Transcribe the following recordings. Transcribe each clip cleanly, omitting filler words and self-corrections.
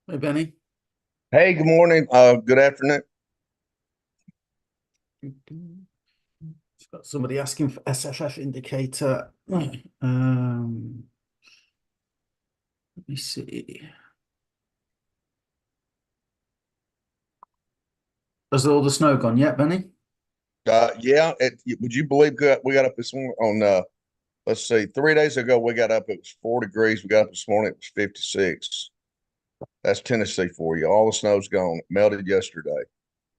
Hey, Benny. Hey, good morning. Good afternoon. Just got somebody asking for SFF indicator. Let me see. Has all the snow gone yet, Benny? Yeah, would you believe we got up this morning on let's see, 3 days ago we got up, it was 4 degrees. We got up this morning, it was 56. That's Tennessee for you. All the snow's gone. It melted yesterday.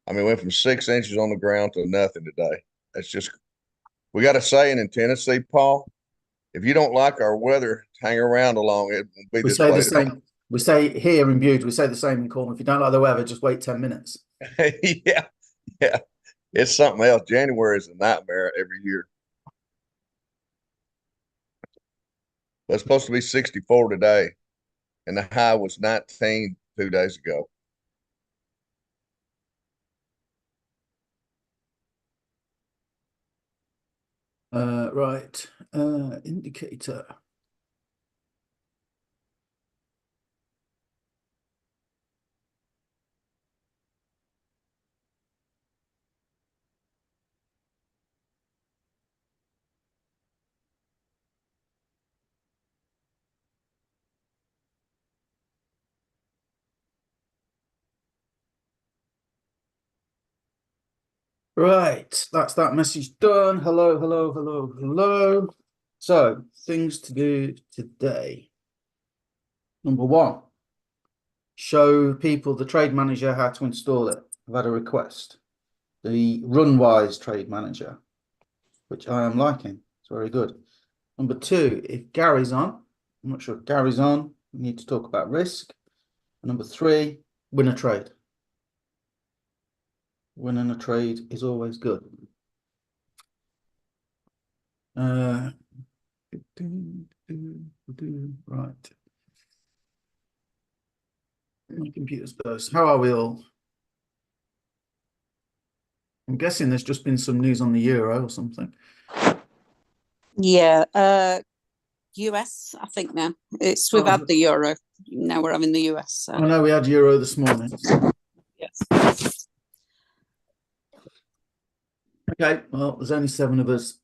I mean, went from 6 inches on the ground to nothing today. That's just we got a saying in Tennessee, Paul. If you don't like our weather, hang around along. It won't be We this say the way today. same. We say here in Bude, we say the same in Cornwall. If you don't like the weather, just wait 10 minutes. Yeah, yeah. It's something else. January is a nightmare every year. But it's supposed to be 64 today, and the high was 19 2 days ago. Right. Indicator. Right. That's that message done. Hello, hello, hello, hello. So, things to do today. Number one, show people the trade manager how to install it. I've had a request. The Runwise trade manager, which I am liking. It's very good. Number two, if Gary's on, I'm not sure if Gary's on, we need to talk about risk. And number three, win a trade. Winning a trade is always good. Uh, right. My computer's burst. How are we all? I'm guessing there's just been some news on the euro or something. Yeah, US, I think now. We've had Oh, the euro. Now we're having the US. I So know we had euro this morning. yes. Okay, well, there's only seven of us.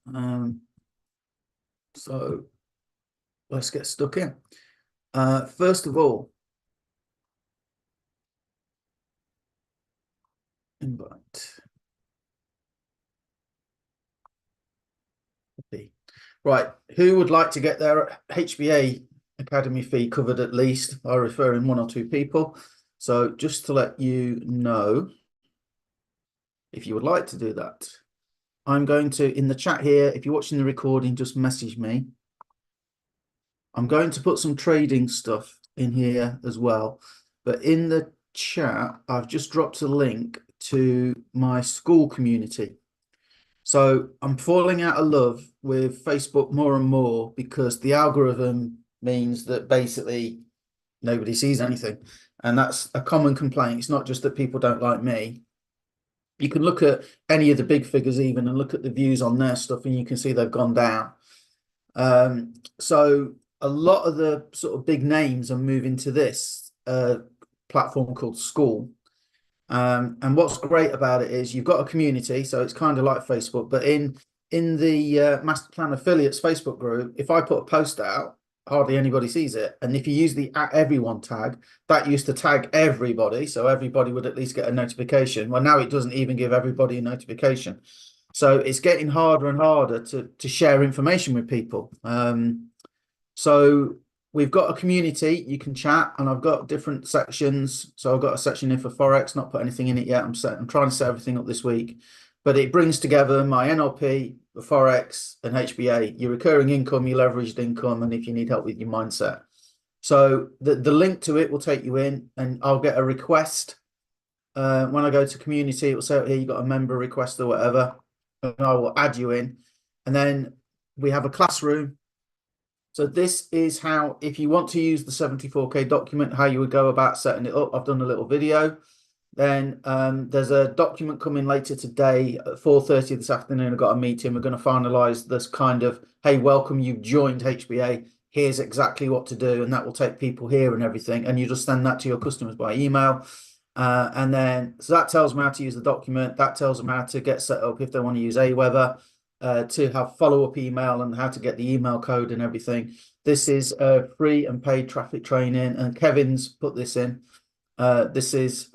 So let's get stuck in. First of all, invite. Right, who would like to get their HBA Academy fee covered at least by referring one or two people? So just to let you know, if you would like to do that, I'm going to, in the chat here, if you're watching the recording, just message me. I'm going to put some trading stuff in here as well. But in the chat, I've just dropped a link to my school community. So I'm falling out of love with Facebook more and more because the algorithm means that basically nobody sees anything. And that's a common complaint. It's not just that people don't like me. You can look at any of the big figures even and look at the views on their stuff and you can see they've gone down. So a lot of the sort of big names are moving to this platform called School. And what's great about it is you've got a community, so it's kind of like Facebook, but in the Master Plan Affiliates Facebook group, if I put a post out, hardly anybody sees it. And if you use the @everyone tag, that used to tag everybody, so everybody would at least get a notification. Well, now it doesn't even give everybody a notification. So it's getting harder and harder to share information with people. So we've got a community, you can chat, and I've got different sections. So I've got a section in for Forex, not put anything in it yet. I'm trying to set everything up this week. But it brings together my NLP, the Forex, and HBA, your recurring income, your leveraged income, and if you need help with your mindset. So the link to it will take you in, and I'll get a request. When I go to community, it will say, here, you got a member request or whatever, and I will add you in. And then we have a classroom. So this is how, if you want to use the 74K document, how you would go about setting it up. I've done a little video. Then there's a document coming later today at 4:30 this afternoon. I've got a meeting. We're going to finalize this kind of, hey, welcome, you've joined HBA. here's exactly what to do, and that will take people here and everything. And you just send that to your customers by email. And then, so that tells them how to use the document. That tells them how to get set up if they want to use Aweber, to have follow-up email and how to get the email code and everything. This is free and paid traffic training, and Kevin's put this in. This is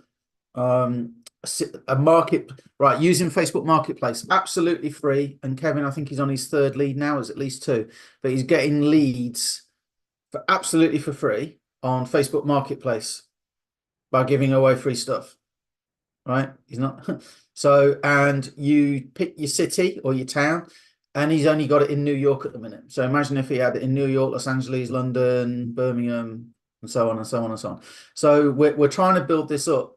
a market, right, using Facebook Marketplace, absolutely free. And Kevin, I think he's on his third lead now, is at least 2, but he's getting leads for absolutely for free on Facebook Marketplace by giving away free stuff, right? He's not so, and you pick your city or your town, and he's only got it in New York at the minute. So imagine if he had it in New York, Los Angeles, London, Birmingham, and so on and so on and so on. So we're trying to build this up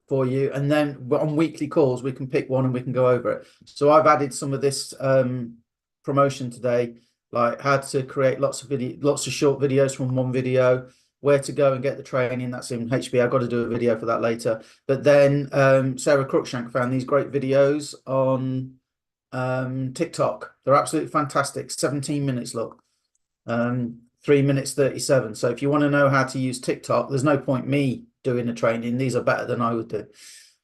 for you, and then on weekly calls we can pick one and we can go over it. So I've added some of this promotion today, like how to create lots of short videos from one video, where to go and get the training. That's in HB. I've got to do a video for that later. But then Sarah Cruikshank found these great videos on TikTok. They're absolutely fantastic. 17 minutes, look. 3 minutes 37. So if you want to know how to use TikTok, there's no point me doing a training. These are better than I would do.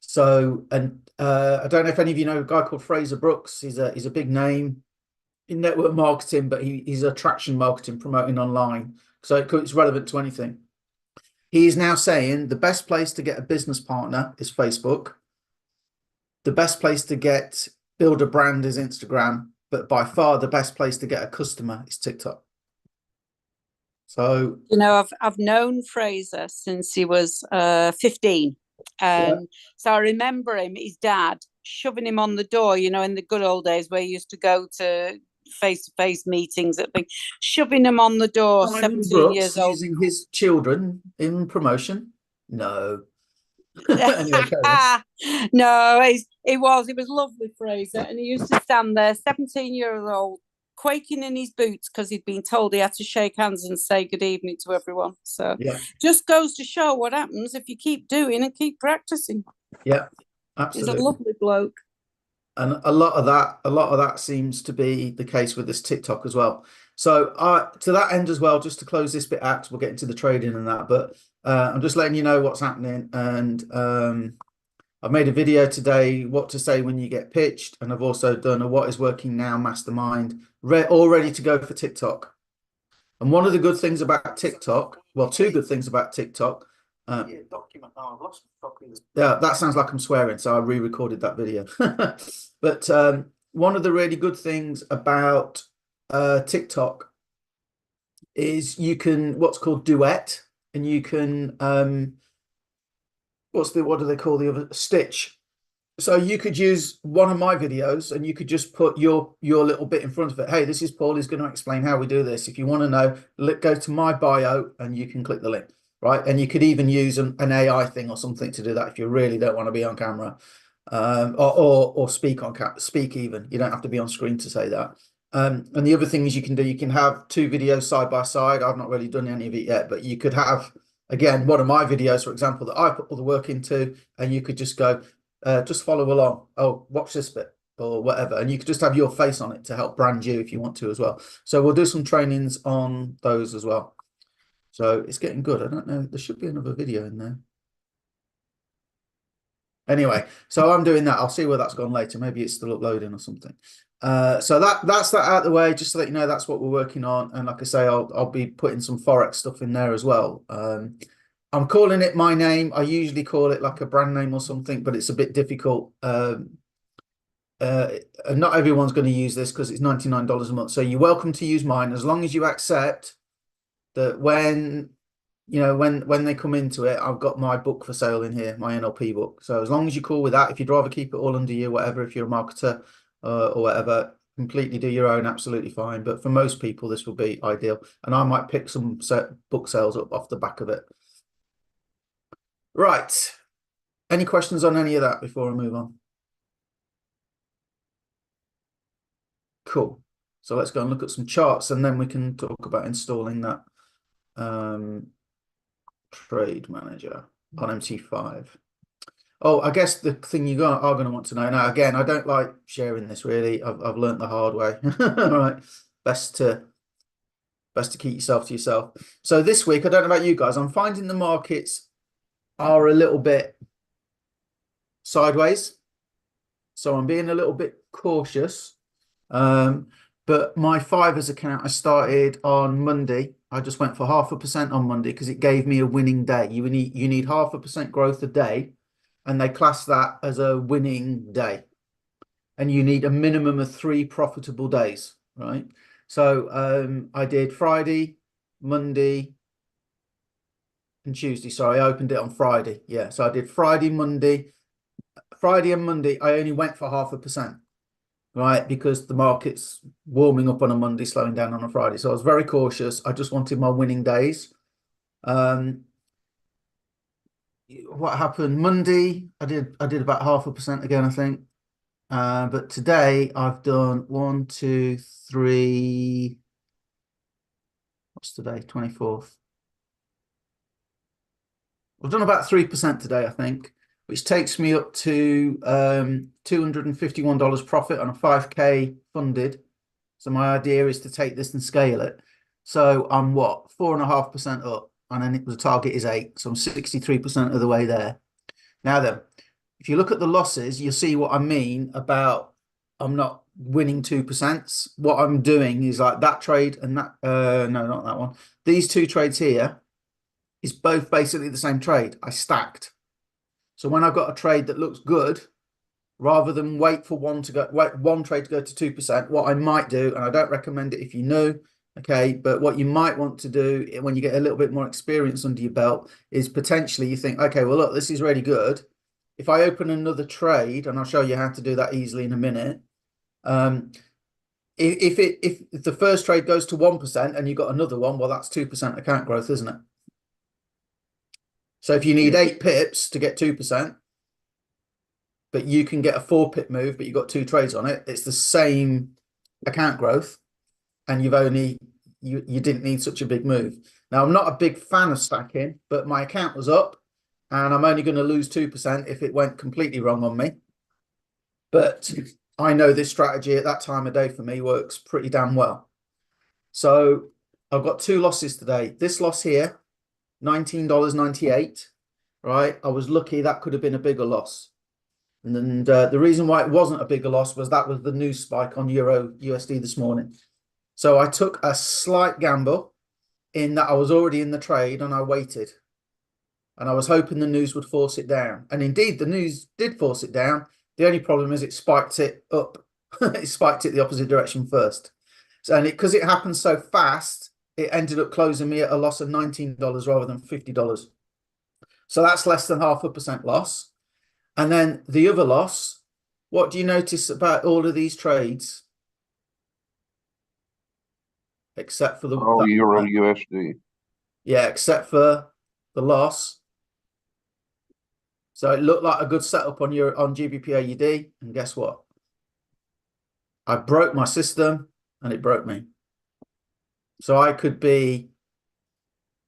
So, and I don't know if any of you know a guy called Fraser Brooks. He's a big name in network marketing, but he's attraction marketing, promoting online. So it's relevant to anything. He is now saying the best place to get a business partner is Facebook. The best place to build a brand is Instagram, but by far the best place to get a customer is TikTok. So, you know, I've known Fraser since he was 15. Yeah. So I remember his dad shoving him on the door, you know, in the good old days where he used to go to face-to-face meetings, at things, shoving him on the door, Simon 17 Brooks years old. using his children in promotion? No. Anyway, no, it was lovely, Fraser, and he used to stand there, 17-year-old, quaking in his boots because he'd been told he had to shake hands and say good evening to everyone. So yeah, just goes to show what happens if you keep doing and keep practicing. yeah, He's absolutely. a lovely bloke. And a lot of that seems to be the case with this TikTok as well. So to that end as well, just to close this bit out, we'll get into the trading and that, but I'm just letting you know what's happening. And I've made a video today, what to say when you get pitched, and I've also done a what is working now mastermind, all ready to go for TikTok. And one of the good things about TikTok, well, 2 good things about TikTok. Yeah, that sounds like I'm swearing, so I re-recorded that video. But one of the really good things about TikTok is you can what's called duet, and you can what do they call the other, stitch. So you could use one of my videos and you could just put your little bit in front of it. Hey, this is Paul. He's going to explain how we do this. If you want to know, go to my bio and you can click the link, right? And you could even use an AI thing or something to do that if you really don't want to be on camera, or speak even. You don't have to be on screen to say that. And the other thing is you can have 2 videos side by side. I've not really done any of it yet, but you could have, again, one of my videos, for example, that I put all the work into, and you could just go, just follow along. Oh, watch this bit or whatever. And you could just have your face on it to help brand you if you want to as well. So we'll do some trainings on those as well. So it's getting good. I don't know. There should be another video in there. Anyway, so I'm doing that. I'll see where that's gone later. Maybe it's still uploading or something. So that's that out of the way, just so that you know that's what we're working on. And like I say, I'll be putting some Forex stuff in there as well. I'm calling it my name. I usually call it like a brand name or something, but it's a bit difficult. And not everyone's going to use this because it's $99 a month. So you're welcome to use mine as long as you accept that when they come into it, I've got my book for sale in here, my NLP book. So as long as you're cool with that, if you'd rather keep it all under you, whatever, if you're a marketer or whatever, completely do your own, absolutely fine. But for most people, this will be ideal. And I might pick some book sales up off the back of it. Right. Any questions on any of that before I move on? Cool. So let's go and look at some charts, and then we can talk about installing that trade manager on MT5. Oh, I guess the thing you are going to want to know now, again, I don't like sharing this really. I've learned the hard way. All right. Best to Best to keep yourself to yourself. So this week, I don't know about you guys, I'm finding the markets are a little bit sideways. So I'm being a little bit cautious. But my Fivers account, I started on Monday. I just went for 0.5% on Monday because it gave me a winning day. You need 0.5% growth a day, and they class that as a winning day. And you need a minimum of 3 profitable days, right? So I did Friday, Monday, and Tuesday. Sorry, I opened it on Friday. Yeah, so I did Friday and Monday. I only went for 0.5%, right? Because the market's warming up on a Monday, slowing down on a Friday. So I was very cautious. I just wanted my winning days. What happened Monday? I did about 0.5% again, I think. But today I've done 1, 2, 3. What's today? 24th. I've done about 3% today, I think, which takes me up to $251 profit on a 5K funded. So my idea is to take this and scale it. So I'm what, 4.5% up, and then the target is 8. So I'm 63% of the way there. Now then, if you look at the losses, you'll see what I mean about I'm not winning 2%. What I'm doing is like that trade and that, no, not that one. These two trades here is both basically the same trade. I stacked. So when I've got a trade that looks good, rather than wait for one trade to go to 2%, what I might do, and I don't recommend it if you know, okay, but what you might want to do when you get a little bit more experience under your belt is potentially you think, okay, well, look, this is really good. If I open another trade, and I'll show you how to do that easily in a minute, if the first trade goes to 1% and you've got another one, well, that's 2% account growth, isn't it? So if you need 8 pips to get 2%, but you can get a 4-pip move, but you've got 2 trades on it, it's the same account growth, and you didn't need such a big move. Now, I'm not a big fan of stacking, but my account was up, and I'm only going to lose 2% if it went completely wrong on me. But I know this strategy at that time of day for me works pretty damn well. So I've got 2 losses today. This loss here, $19.98, right? I was lucky that could have been a bigger loss. And the reason why it wasn't a bigger loss was that was the news spike on Euro USD this morning. So I took a slight gamble in that I was already in the trade and I waited. And I was hoping the news would force it down. And indeed, the news did force it down. The only problem is it spiked it up. It spiked it the opposite direction first. So, and because it happened so fast, it ended up closing me at a loss of $19 rather than $50. So that's less than 0.5% loss. And then the other loss, what do you notice about all of these trades? Except for the Euro USD. Yeah, except for the loss. So it looked like a good setup on GBP AUD, and guess what? I broke my system and it broke me. So I could be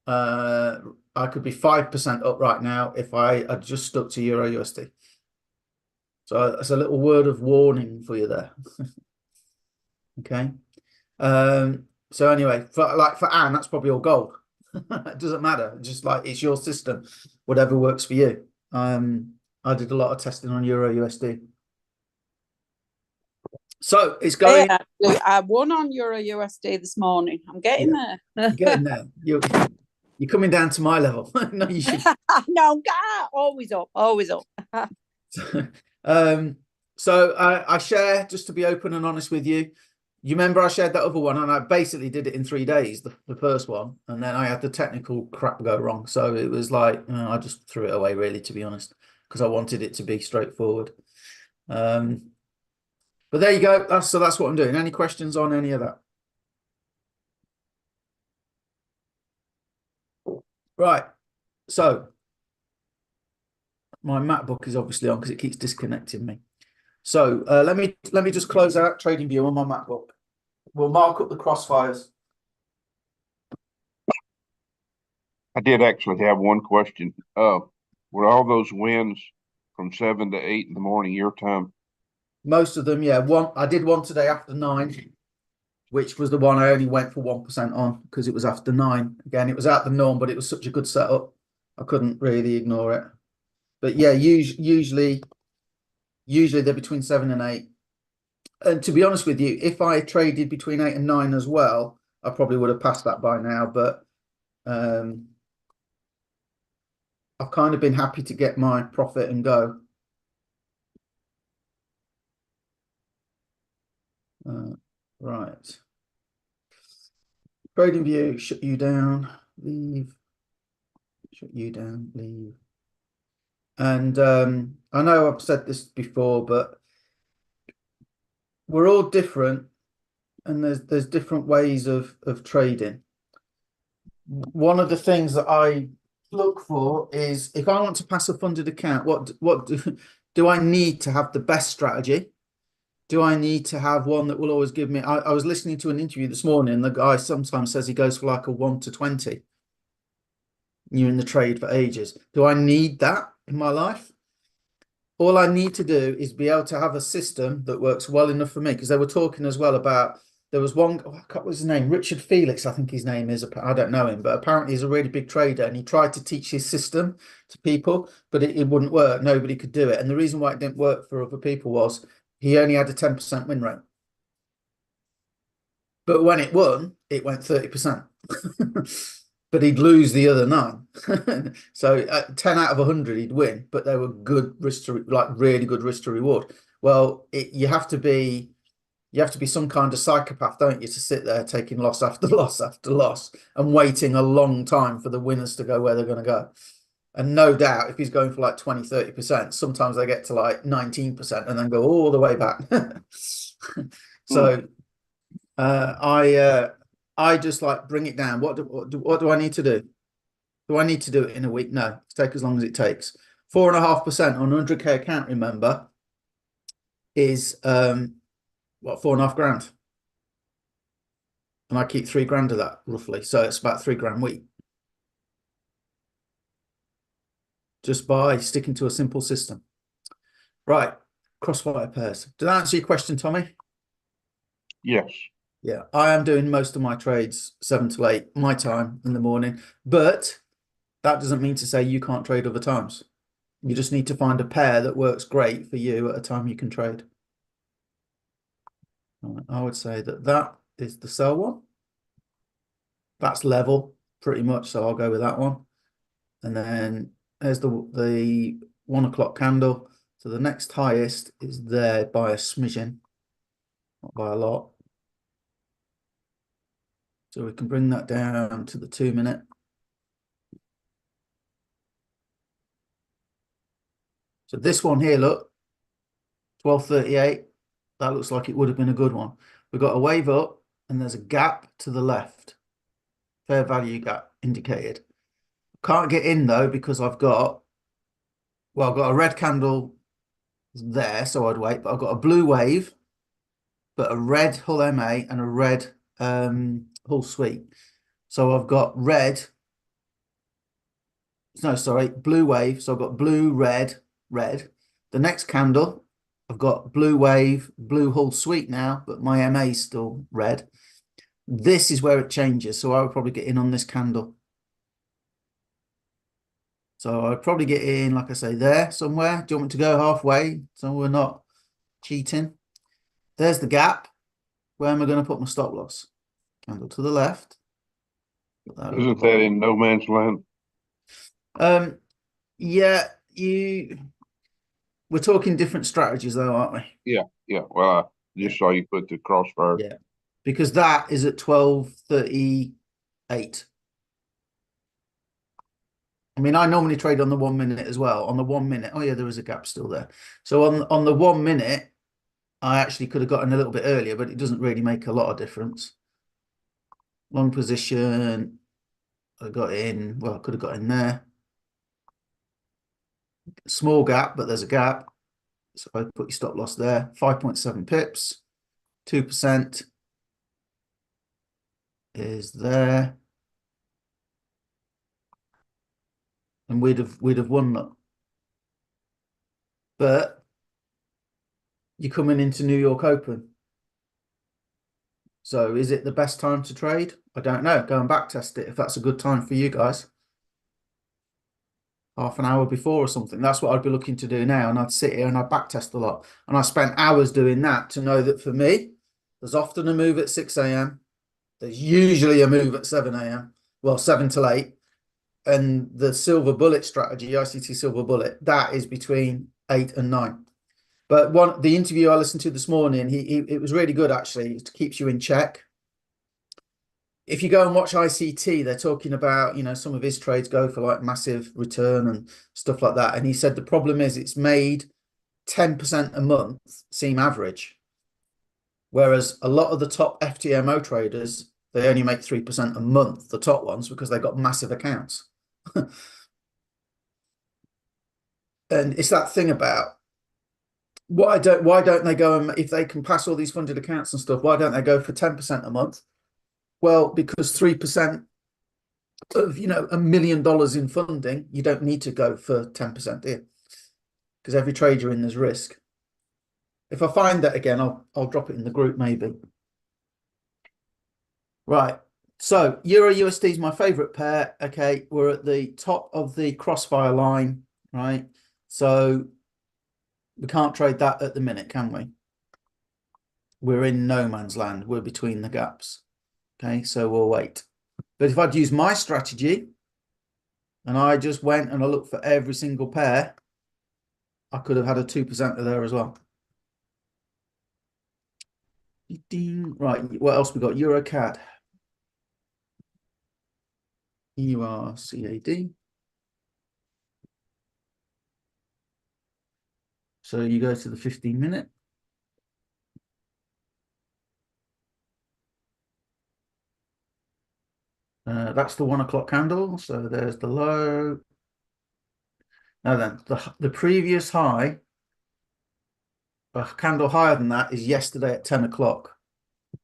5% up right now if I had just stuck to Euro USD. So that's a little word of warning for you there. Okay. So anyway, for Anne, that's probably all gold. It doesn't matter. Just like it's your system, whatever works for you. I did a lot of testing on Euro USD. So it's going. Yeah, I won on Euro USD this morning. I'm getting there. Getting there. You're coming down to my level. No, you should. No, always up, always up. So I share, just to be open and honest with you. You remember I shared that other one, and I basically did it in 3 days, the first one, and then I had the technical crap go wrong. So it was like, I just threw it away, really, to be honest, because I wanted it to be straightforward. But there you go. That's what I'm doing. Any questions on any of that? Right. So my MacBook is obviously on because it keeps disconnecting me. So let me just close out TradingView on my MacBook. We'll mark up the crossfires. I did actually have one question. Were all those wins from 7 to 8 in the morning your time? Most of them, yeah. I did one today after 9. which was the one I only went for 1% on because it was after 9. Again, it was out the norm, but it was such a good setup. I couldn't really ignore it. But yeah, usually they're between 7 and 8. And to be honest with you, if I traded between 8 and 9 as well, I probably would have passed that by now. But I've kind of been happy to get my profit and go. Right. Trading view, shut you down, leave, shut you down, leave. And I know I've said this before, but we're all different, and there's different ways of trading. One of the things that I look for is if I want to pass a funded account, what do I need to have the best strategy? Do I need to have one that will always give me? I was listening to an interview this morning, and the guy sometimes says he goes for like a 1 to 20. You're in the trade for ages. Do I need that in my life? All I need to do is be able to have a system that works well enough for me. Because they were talking as well about, there was one, what was his name? Richard Felix, I think his name is. I don't know him, but apparently he's a really big trader, and he tried to teach his system to people, but it wouldn't work. Nobody could do it. And the reason why it didn't work for other people was he only had a 10% win rate. But when it won, it went 30%. But he'd lose the other 9. So 10 out of 100 he'd win, but they were good risk to, like really good risk to reward. Well, you have to be some kind of psychopath, don't you, to sit there taking loss after loss after loss and waiting a long time for the winners to go where they're going to go. And no doubt if he's going for like 20-30%, sometimes they get to like 19% and then go all the way back. So I just like bring it down. What do I need to do? Do I need to do it in a week? No, take as long as it takes. 4.5% on 100k account, remember, is what, 4.5 grand, and I keep 3 grand of that roughly, so it's about 3 grand a week, just by sticking to a simple system. Right, crossfire pairs. Did that answer your question, Tommy? Yes. Yeah, I am doing most of my trades 7 to 8 my time in the morning, but that doesn't mean to say you can't trade other times. You just need to find a pair that works great for you at a time you can trade. I would say that is the sell one. That's level pretty much, so I'll go with that one. And then there's the 1 o'clock candle. So the next highest is there by a smidgen, not by a lot. So we can bring that down to the 2 minute. So this one here, look, 12.38. That looks like it would have been a good one. We've got a wave up and there's a gap to the left. Fair value gap indicated. Can't get in though because I've got a red candle there, so I'd wait, but I've got a blue wave, but a red Hull MA and a red Hull Sweet. So I've got blue wave. So I've got blue, red, red. The next candle, I've got blue wave, blue Hull Sweet now, but my MA is still red. This is where it changes. So I would probably get in on this candle. So I'd probably get in, like I say, there somewhere. Do you want me to go halfway so we're not cheating? There's the gap. Where am I going to put my stop loss? Candle to the left. Isn't that in no man's land? Yeah, we're talking different strategies though, aren't we? Yeah. Well, I just saw you put the crossfire. Yeah, because that is at 12.38. I mean, I normally trade on the 1 minute as well. On the 1 minute, oh yeah, there is a gap still there. So on the 1 minute, I actually could have gotten a little bit earlier, but it doesn't really make a lot of difference. Long position, I got in, well, I could have got in there. Small gap, but there's a gap. So I put your stop loss there, 5.7 pips, 2% is there. And we'd have won that. But you're coming into New York Open. So is it the best time to trade? I don't know. Go and back test it if that's a good time for you guys. Half an hour before or something. That's what I'd be looking to do now. And I'd sit here and I'd back test a lot. And I spent hours doing that to know that for me, there's often a move at 6 a.m. There's usually a move at 7 a.m. Well, 7 till 8. And the silver bullet strategy, ICT silver bullet, that is between 8 and 9. But the interview I listened to this morning, it was really good actually. It keeps you in check. If you go and watch ICT, they're talking about, some of his trades go for like massive return and stuff like that. And he said the problem is it's made 10% a month seem average. Whereas a lot of the top FTMO traders, they only make 3% a month, the top ones, because they've got massive accounts. And it's that thing about why don't they go, and if they can pass all these funded accounts and stuff, why don't they go for 10% a month? Well, because 3% of, $1 million in funding, you don't need to go for 10%, do you? Because every trade you're in, there's risk. If I find that again, I'll drop it in the group maybe. Right. So Euro USD is my favorite pair. Okay, we're at the top of the crossfire line, right? So we can't trade that at the minute, can we? We're in no man's land. We're between the gaps. Okay, so we'll wait. But if I'd use my strategy and I just went and I looked for every single pair, I could have had a 2% there as well. Right, what else we got? EuroCAD. EURCAD. So you go to the 15-minute. That's the 1 o'clock candle. So there's the low. Now then, the previous high, a candle higher than that, is yesterday at 10 o'clock.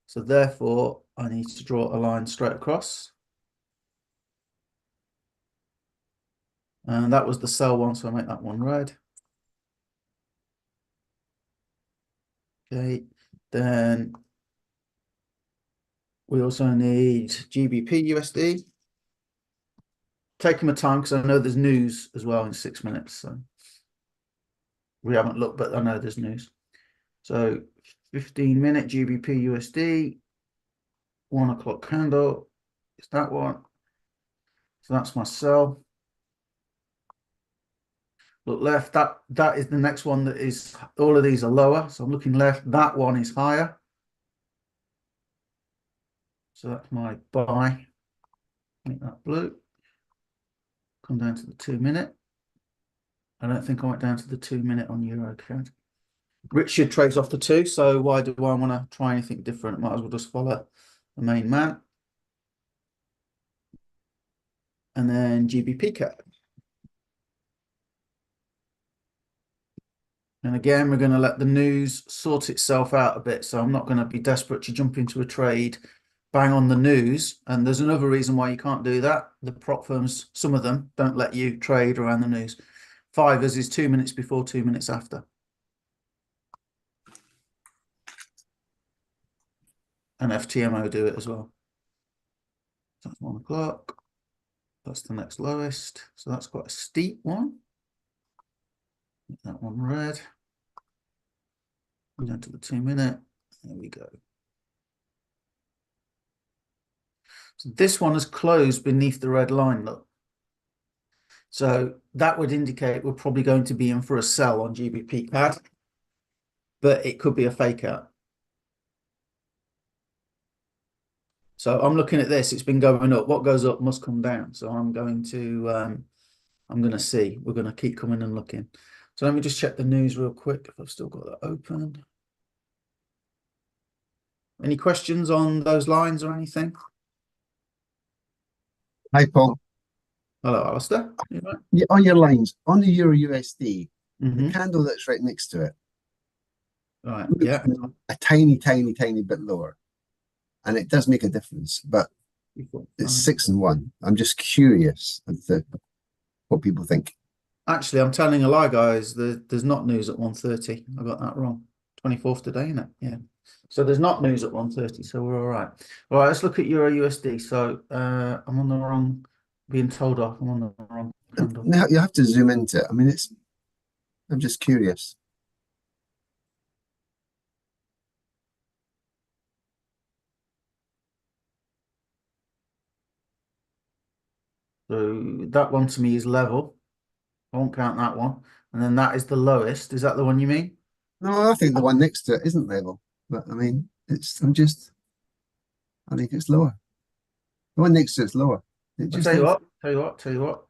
So therefore, I need to draw a line straight across. And that was the sell one, so I make that one red. Okay, then we also need GBP USD. Taking my time because I know there's news as well in 6 minutes. So we haven't looked, but I know there's news. So 15-minute GBP USD, 1 o'clock candle. It's that one. So that's my sell. Look left, that is the next one that is, all of these are lower. So I'm looking left, that one is higher. So that's my buy. Make that blue. Come down to the 2-minute. I don't think I went down to the 2-minute on EuroCAD. Richard trades off the 2, so why do I want to try anything different? Might as well just follow the main man. And then GBP CAD. And again, we're going to let the news sort itself out a bit. So I'm not going to be desperate to jump into a trade, bang on the news. And there's another reason why you can't do that. The prop firms, some of them, don't let you trade around the news. Fivers is 2 minutes before, 2 minutes after. And FTMO do it as well. So that's 1 o'clock. That's the next lowest. So that's quite a steep one. Make that one red. Down to the 2-minute. There we go. So this one has closed beneath the red line, look. So that would indicate we're probably going to be in for a sell on GBP CAD, but it could be a fake out. So I'm looking at this, it's been going up. What goes up must come down. So I'm going to see. We're going to keep coming and looking. So let me just check the news real quick if I've still got that open. Any questions on those lines or anything? Hi, Paul. Hello, Alistair. You right? Yeah, on your lines, on the Euro USD, Mm-hmm. the candle that's right next to it, Right, looks yeah. a tiny bit lower. And it does make a difference, but it's 6 and 1. I'm just curious as to what people think. Actually, I'm telling a lie, guys. There's not news at 1:30. I got that wrong. 24th today, isn't it? Yeah. So there's not news at 1:30, so we're all right. All right, let's look at Euro USD. So I'm on the wrong, being told off. I'm on the wrong candle. Now you have to zoom into it. I mean, I'm just curious. So that one to me is level. I won't count that one. And then that is the lowest. Is that the one you mean? No, I think the one next to it isn't level, but I mean, I think it's lower. The one next to it's lower. It I'll just tell you is. what, tell you what.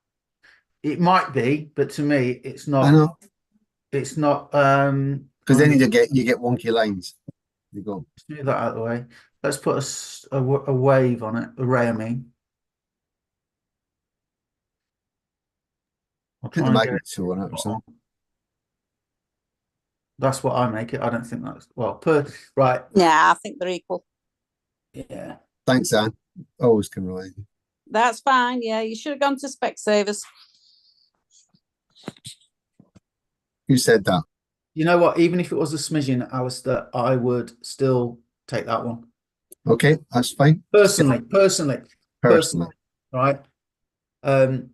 It might be, but to me, it's I not. know, It's not. because then you get wonky lines. You go. Let's move that out of the way. Let's put a wave on it, a ray, I mean. I'll Put try the and get magnet tool on it or it. something. That's what I make it. I don't think that's well right. Yeah, I think they're equal. Yeah. Thanks, Anne. Always can rely on you. That's fine. Yeah, you should have gone to Specsavers. Who said that? You know what? Even if it was a smidgen, Alistair, I would still take that one. Okay, that's fine. Personally, Personally. right? The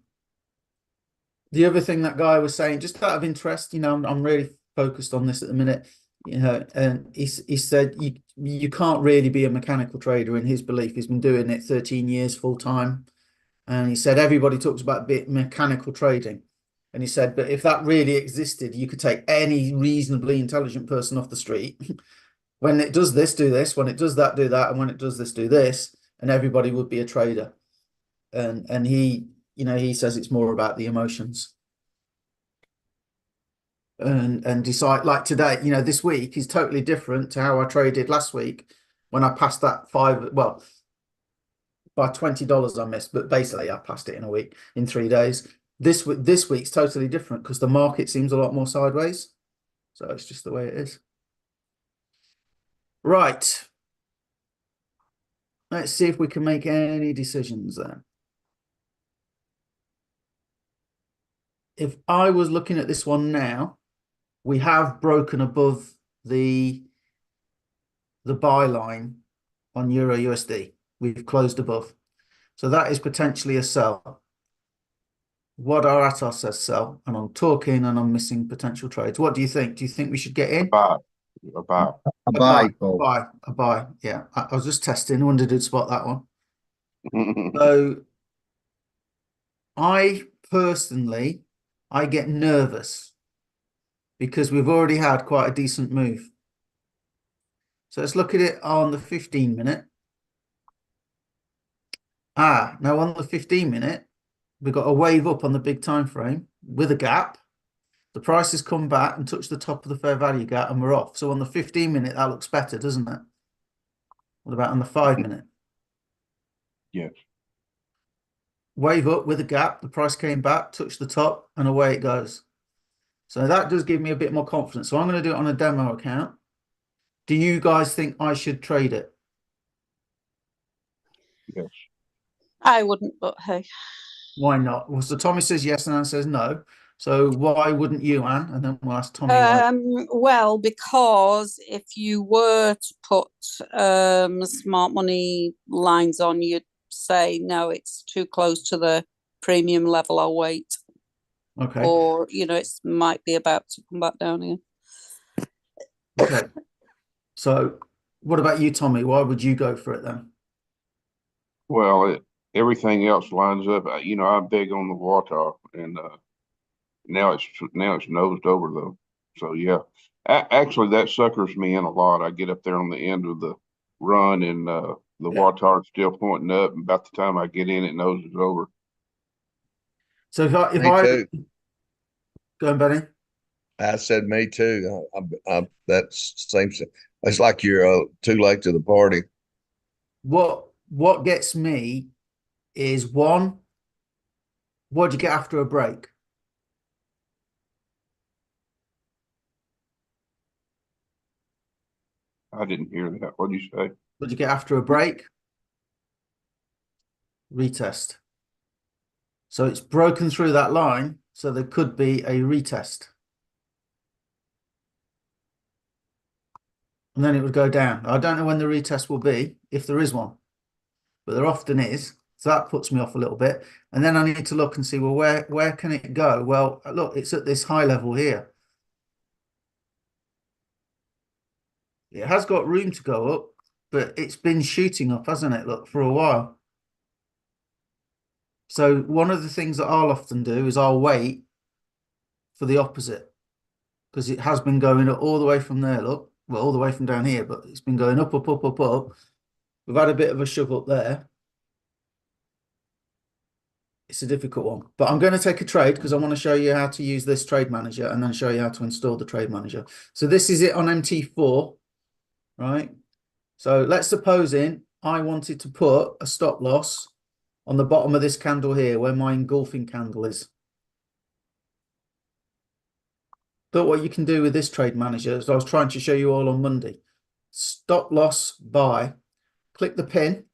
other thing that guy was saying, just out of interest, you know, I'm really focused on this at the minute, you know, and he said you can't really be a mechanical trader in his belief. He's been doing it 13 years full time. And he said everybody talks about mechanical trading. And he said, but if that really existed, you could take any reasonably intelligent person off the street. When it does this, do this. When it does that, do that. And when it does this, do this. And everybody would be a trader. And he, you know, he says it's more about the emotions. And decide, like today, you know, this week is totally different to how I traded last week when I passed that by $20 I missed, but basically I passed it in a week, in 3 days. This week's totally different because the market seems a lot more sideways. So it's just the way it is. Right. Let's see if we can make any decisions then. If I was looking at this one now, we have broken above the buy line on Euro USD. We've closed above. So that is potentially a sell. What our Atos says sell, and I'm talking and I'm missing potential trades. What do you think? Do you think we should get in? A A buy, Paul. A buy. Yeah, I was just testing. I wondered who'd spot that one. buy. So I personally, I get nervous because we've already had quite a decent move. So let's look at it on the 15-minute. Now on the 15-minute, we've got a wave up on the big time frame with a gap. The price has come back and touched the top of the fair value gap and we're off. So on the 15-minute, that looks better, doesn't it? What about on the 5-minute? Yes. Wave up with a gap, the price came back, touched the top, and away it goes. So that does give me a bit more confidence. So I'm going to do it on a demo account. Do you guys think I should trade it? Yes. I wouldn't, but hey. Why not? Well, so Tommy says yes and Anne says no. So why wouldn't you, Anne? And then we'll ask Tommy why. Well, because if you were to put smart money lines on, you'd say no, it's too close to the premium level, I'll wait. Okay. Or, you know, it might be about to come back down here. Okay. So what about you, Tommy? Why would you go for it then? Well, everything else lines up. You know, I'm big on the water, and now it's nosed over though. So yeah, actually that suckers me in a lot. I get up there on the end of the run, and the water is still pointing up. And about the time I get in, it noses over. So if I Me too. go on, Benny. I said me too. That's same. It's like you're too late to the party. What gets me is one, what do you get after a break? I didn't hear that. What did you say? What do you get after a break? Retest. So it's broken through that line, so there could be a retest. and then it would go down. I don't know when the retest will be, if there is one, but there often is. So that puts me off a little bit. And then I need to look and see, well, where can it go? Well, look, it's at this high level here. It has got room to go up, but it's been shooting up, hasn't it? Look, for a while. So one of the things that I'll often do is I'll wait for the opposite, because it has been going up all the way from there, look. Well, all the way from down here, but it's been going up, up, up, up, up. We've had a bit of a shove up there. It's a difficult one, but I'm going to take a trade because I want to show you how to use this trade manager and then show you how to install the trade manager. So this is it on MT4, right? So let's suppose I wanted to put a stop loss on the bottom of this candle here where my engulfing candle is. But what you can do with this trade manager, as I was trying to show you all on Monday, stop loss buy, click the pin,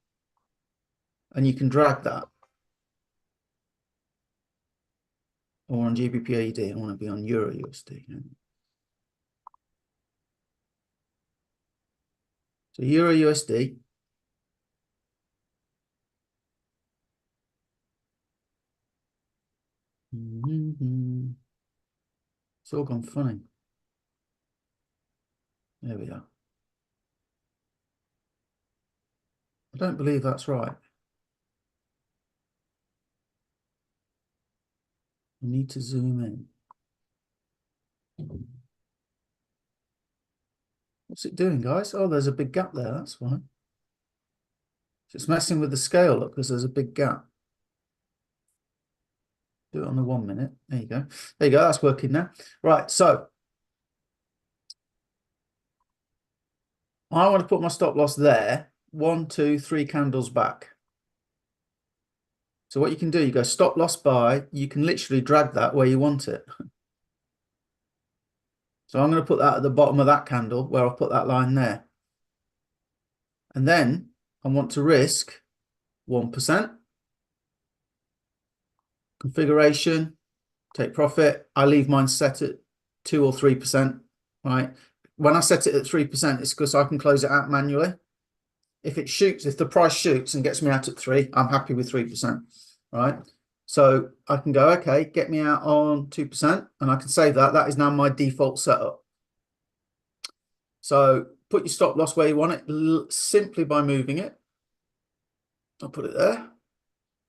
and you can drag that. Or on GBP/AUD, I want to be on Euro USD. So Euro USD. It's all gone funny. There we are. I don't believe that's right. I need to zoom in. What's it doing, guys? Oh, there's a big gap there. That's why. It's messing with the scale, look, because there's a big gap. Do it on the 1 minute. There you go. There you go. That's working now. Right. So I want to put my stop loss there. 1, 2, 3 candles back. So what you can do, you go stop loss buy. You can literally drag that where you want it. So I'm going to put that at the bottom of that candle where I'll put that line there. And then I want to risk 1%. Configuration, take profit. I leave mine set at 2 or 3%, right? When I set it at 3%, it's because I can close it out manually. If the price shoots and gets me out at 3, I'm happy with 3%, right? So I can go, okay, get me out on 2%, and I can save that. That is now my default setup. So put your stop loss where you want it simply by moving it. I'll put it there.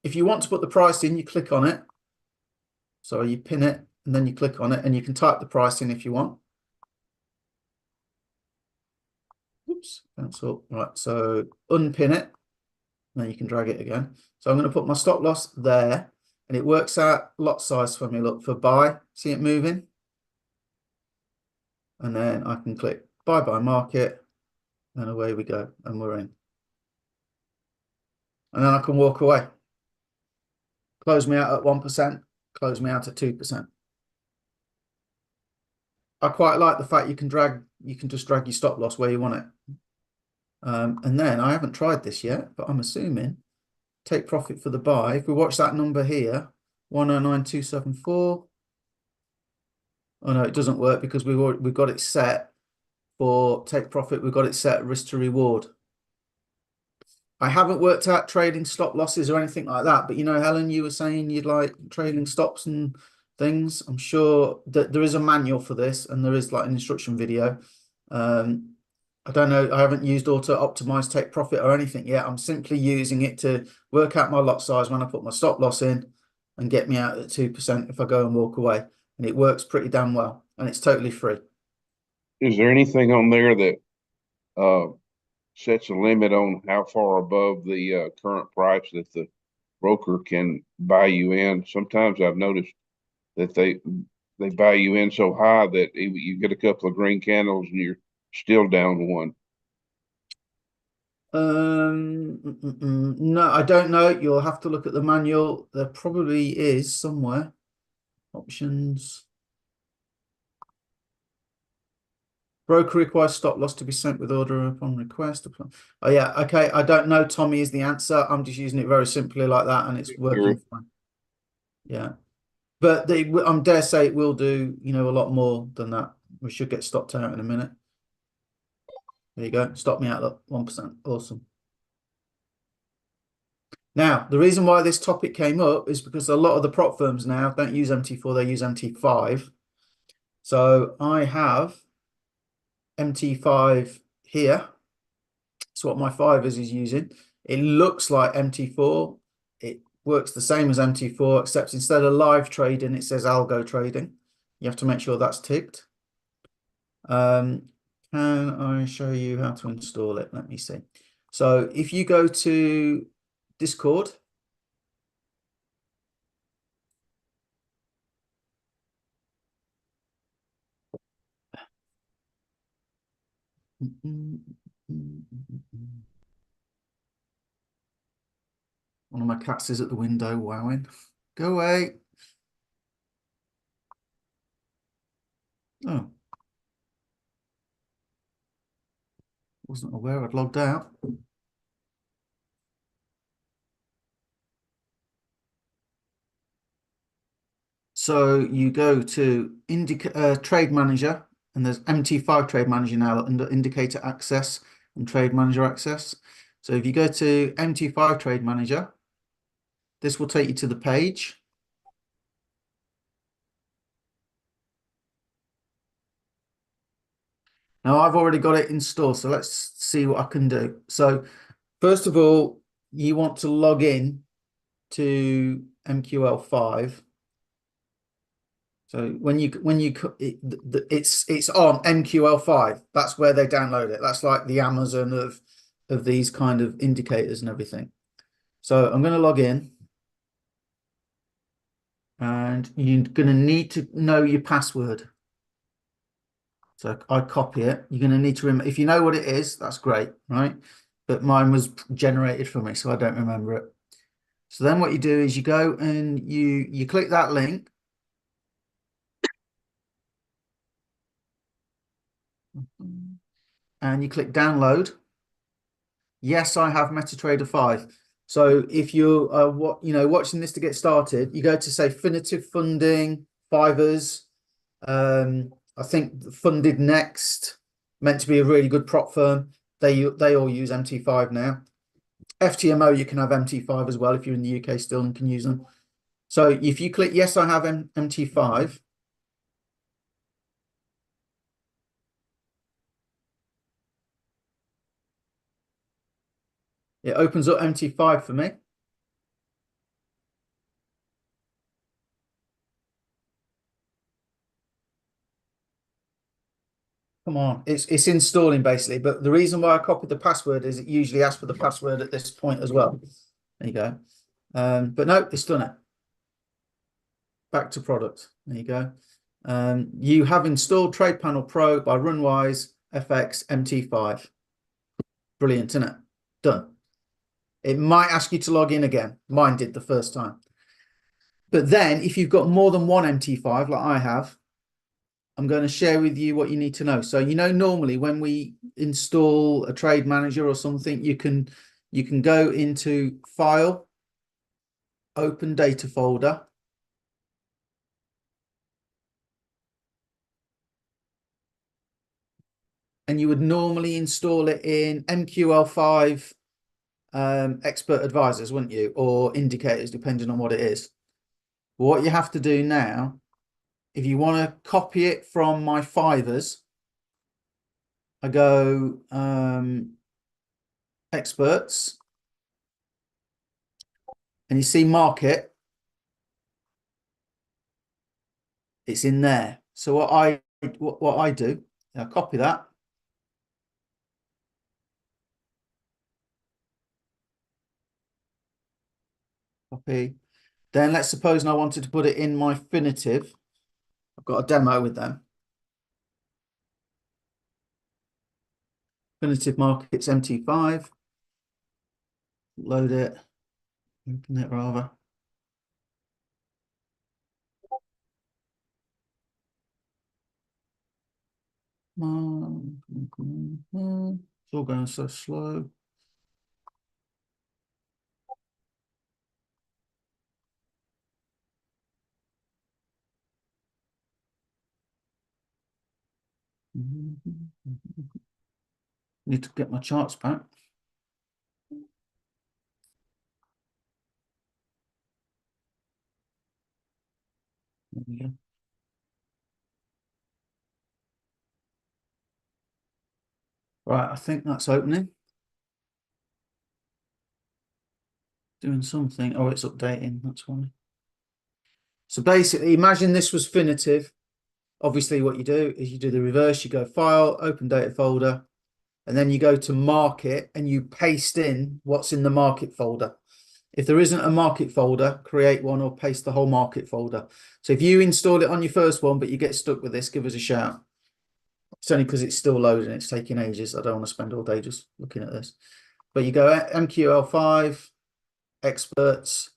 If you want to put the price in, you click on it. So you pin it and then you click on it and you can type the price in if you want. Oops, cancel. Right, so unpin it. And then you can drag it again. So I'm going to put my stop loss there and it works out lot size for me. Look, for buy, see it moving? And then I can click buy by market and away we go and we're in. And then I can walk away. Close me out at 1%, close me out at 2%. I quite like the fact you can just drag your stop loss where you want it. And then I haven't tried this yet, but I'm assuming take profit for the buy. If we watch that number here, 109274. Oh no, it doesn't work because we've got it set for take profit. We've got it set risk to reward. I haven't worked out trading stop losses or anything like that, but you know, Helen, you were saying you'd like trading stops and things. I'm sure that there is a manual for this and there is like an instruction video. I don't know. I haven't used auto optimize take profit or anything yet. I'm simply using it to work out my lot size when I put my stop loss in and get me out at 2% if I go and walk away. And it works pretty damn well and it's totally free. Is there anything on there that sets a limit on how far above the current price that the broker can buy you in? Sometimes I've noticed that they buy you in so high that you get a couple of green candles and you're still down one. No, I don't know. You'll have to look at the manual. There probably is somewhere. Options. Broker requires stop loss to be sent with order upon request. Oh yeah, okay. I don't know. Tommy is the answer. I'm just using it very simply like that, and it's working fine. Yeah, but I dare say it will do. You know, a lot more than that. We should get stopped out in a minute. There you go. Stop me out at 1%. Awesome. Now, the reason why this topic came up is because a lot of the prop firms now don't use MT4, they use MT5. So I have MT5 here. It's what my Fivers is using. It looks like MT4. It works the same as MT4, except instead of live trading, it says algo trading. You have to make sure that's ticked. Can I show you how to install it? Let me see. So if you go to Discord, one of my cats is at the window wowing. Go away. Oh. Wasn't aware I'd logged out. So you go to Trade Manager, and there's MT5 Trade Manager now under Indicator Access and Trade Manager Access. So if you go to MT5 Trade Manager, this will take you to the page. Now I've already got it installed, so let's see what I can do. So first of all, you want to log in to MQL5. So it's on MQL5. That's where they download it. That's like the Amazon of these kind of indicators and everything. So I'm going to log in, and you're going to need to know your password. So I copy it. You're going to need to remember. If you know what it is, that's great, right? But mine was generated for me, so I don't remember it. So then what you do is you go and you click that link. And you click download. Yes, I have MetaTrader 5. So if you're watching this to get started, you go to say Finitive Funding, Fivers. I think Funded Next, meant to be a really good prop firm. They all use MT5 now. FTMO, you can have MT5 as well if you're in the UK still and can use them. So if you click yes, I have MT5. It opens up MT5 for me. Come on, it's installing basically, but the reason why I copied the password is it usually asks for the password at this point as well. There you go. But no, it's done it. Back to product. There you go. You have installed Trade Panel Pro by Runwise FX MT5. Brilliant, isn't it? Done. It might ask you to log in again. Mine did the first time. But then if you've got more than one MT5 like I have, I'm going to share with you what you need to know. So, normally when we install a trade manager or something, you can go into File, Open Data folder. And you would normally install it in MQL5 Expert Advisors, wouldn't you? Or indicators, depending on what it is. But what you have to do now, if you want to copy it from my Fivers, I go Experts, and you see Market. It's in there. So what I do, I copy that. Copy. Then let's suppose I wanted to put it in my Finitive. I've got a demo with them. Finitive Markets MT5. Load it. Open it rather. It's all going so slow. Need to get my charts back. There we go. Right, I think that's opening. Doing something. Oh, it's updating. That's why. So basically, imagine this was Finitive. Obviously, what you do is you do the reverse. You go File, Open Data Folder, and then you go to Market and you paste in what's in the Market folder. If there isn't a Market folder, create one or paste the whole Market folder. So if you install it on your first one, but you get stuck with this, give us a shout. It's only because it's still loading. It's taking ages. I don't want to spend all day just looking at this. But you go MQL5, experts.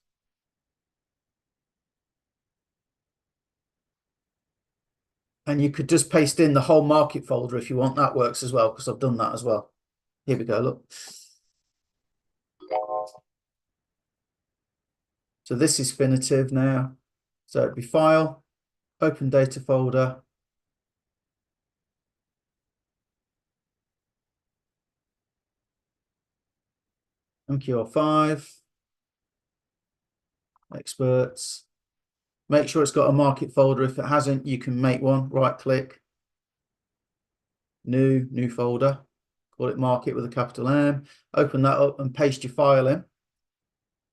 And you could just paste in the whole Market folder if you want. That works as well, because I've done that as well. Here we go, look. So this is Finitive now. So it'd be File, Open Data Folder. MQL5, experts. Make sure it's got a Market folder. If it hasn't, you can make one. Right click, new folder. Call it Market with a capital M. Open that up and paste your file in.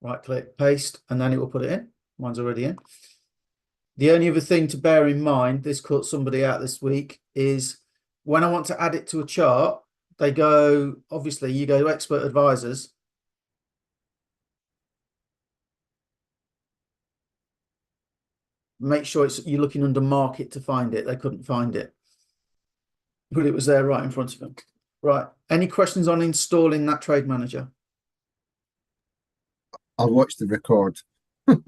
Right click, paste, and then it will put it in. Mine's already in. The only other thing to bear in mind, this caught somebody out this week, is when I want to add it to a chart, they go, obviously, you go to Expert Advisors. Make sure you're looking under Market to find it. They couldn't find it, but it was there right in front of them. Right. Any questions on installing that Trade Manager? I'll watch the record. Okay.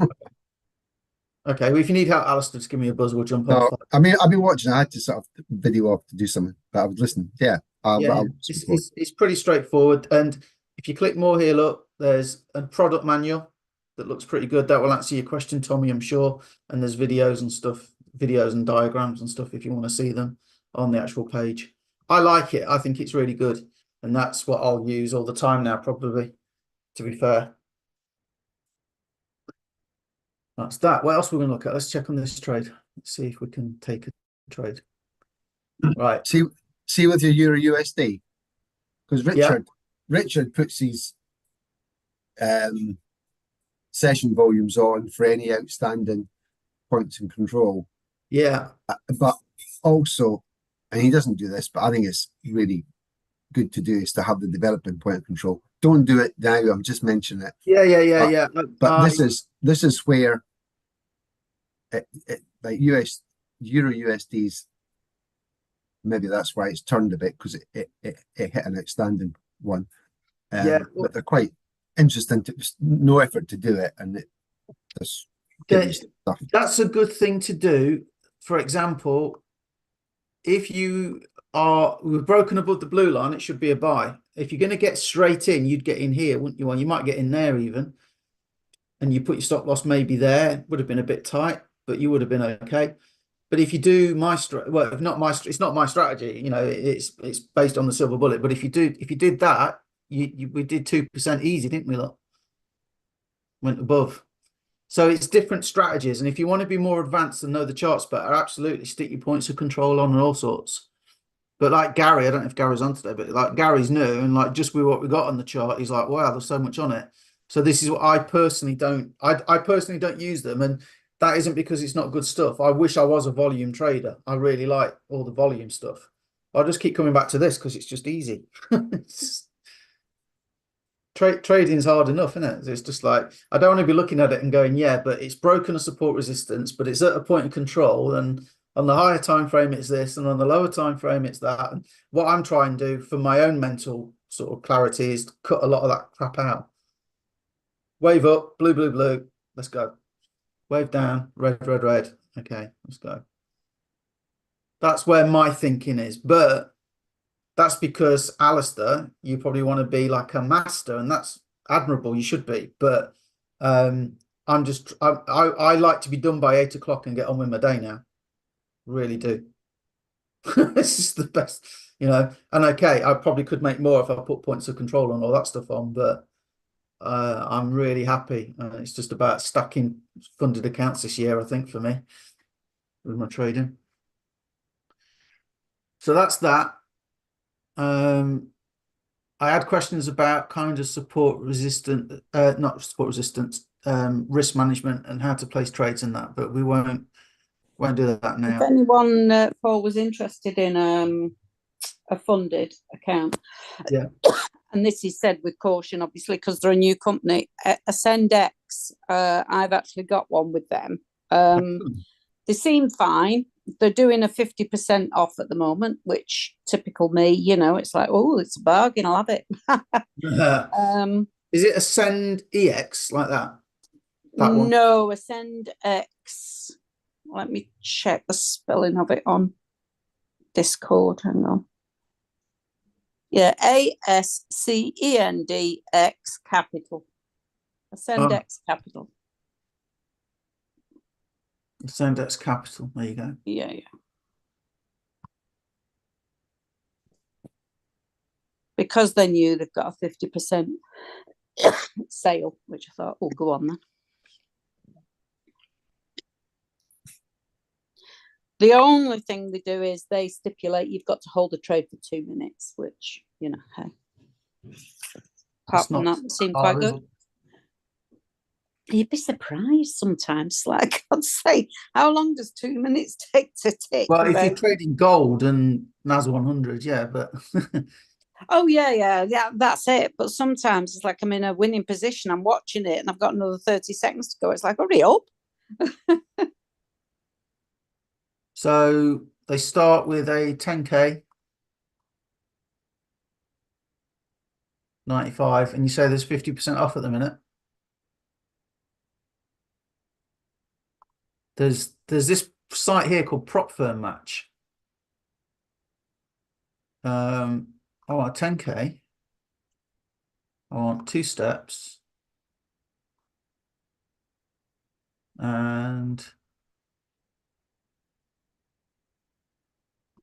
Well, if you need help, Alistair, just give me a buzz. We'll jump No, on. I mean, I've been watching. I had to sort of video off to do something, but I would listen. Yeah, Yeah, it's pretty straightforward. And if you click more here, look, there's a product manual that looks pretty good. That will answer your question, Tommy, I'm sure. And there's videos and stuff, videos and diagrams and stuff if you want to see them on the actual page. I like it. I think it's really good. And that's what I'll use all the time now, probably, to be fair. That's that. What else we're going to look at? Let's check on this trade. Let's see if we can take a trade. Right. See with your Euro USD, because Richard puts his session volumes on for any outstanding points in control. Yeah. But also, and he doesn't do this, but I think it's really good to do, is to have the developing point of control. Don't do it now. I'm just mentioning it. Yeah. But this is where like Euro USD's, maybe that's why it's turned a bit, because it hit an outstanding one. But they're quite interesting. No effort to do it, and it does stuff. That's a good thing to do. For example, if we've broken above the blue line, it should be a buy. If you're going to get straight in, you'd get in here, wouldn't you? Well, you might get in there even, and you put your stop loss maybe there. Would have been a bit tight, but you would have been okay. But if you do it's not my strategy. You know, it's based on the silver bullet. But if you did that, we did 2% easy, didn't we? Look, went above. So it's different strategies, and if you want to be more advanced and know the charts better, absolutely stick your points of control on and all sorts. But like Gary, I don't know if Gary's on today, but like Gary's new, and like just with what we got on the chart, he's like, wow, there's so much on it. So this is what I personally don't. I personally don't use them, and that isn't because it's not good stuff. I wish I was a volume trader. I really like all the volume stuff. I'll just keep coming back to this because it's just easy. Trading is hard enough, isn't it? It's just like, I don't want to be looking at it and going, yeah, but it's broken a support resistance, but it's at a point of control, and on the higher time frame it's this, and on the lower time frame it's that. And what I'm trying to do for my own mental sort of clarity is to cut a lot of that crap out. Wave up, blue, let's go. Wave down, red. Okay, let's go. That's where my thinking is, but that's because, Alistair, you probably want to be like a master, and that's admirable. You should be, but I like to be done by 8 o'clock and get on with my day now. Really do. It's just the best, you know. And okay, I probably could make more if I put points of control and all that stuff on, but I'm really happy. It's just about stacking funded accounts this year, I think, for me with my trading. So that's that. I had questions about kind of support resistant, not support resistance, risk management and how to place trades in that, but we won't do that If now. anyone, Paul, was interested in a funded account, Yeah. and this is said with caution, obviously, because they're a new company, Ascendex, I've actually got one with them. They seem fine. They're doing a 50% off at the moment, which typical me, you know, it's like, oh, it's a bargain, I'll have it. Is it Ascend EX like that? That one? No, Ascendex. Let me check the spelling of it on Discord. Hang on. Yeah, ASCENDX Capital. Ascendex Capital. Ascendex Capital. There you go. Yeah, yeah. Because they knew they've got a 50% sale, which I thought, oh, go on then. The only thing they do is they stipulate you've got to hold a trade for 2 minutes, which, you know, hey. Apart from that, it seemed quite good. You'd be surprised sometimes. Like, I'd say, how long does 2 minutes take to tick? Well, if you're trading gold and NAS 100, yeah, but oh yeah, that's it. But sometimes it's like I'm in a winning position, I'm watching it and I've got another 30 seconds to go. It's like, hurry up. So they start with a 10k 95, and you say there's 50% off at the minute. There's this site here called Prop Firm Match. I want a 10k. I want 2 steps. And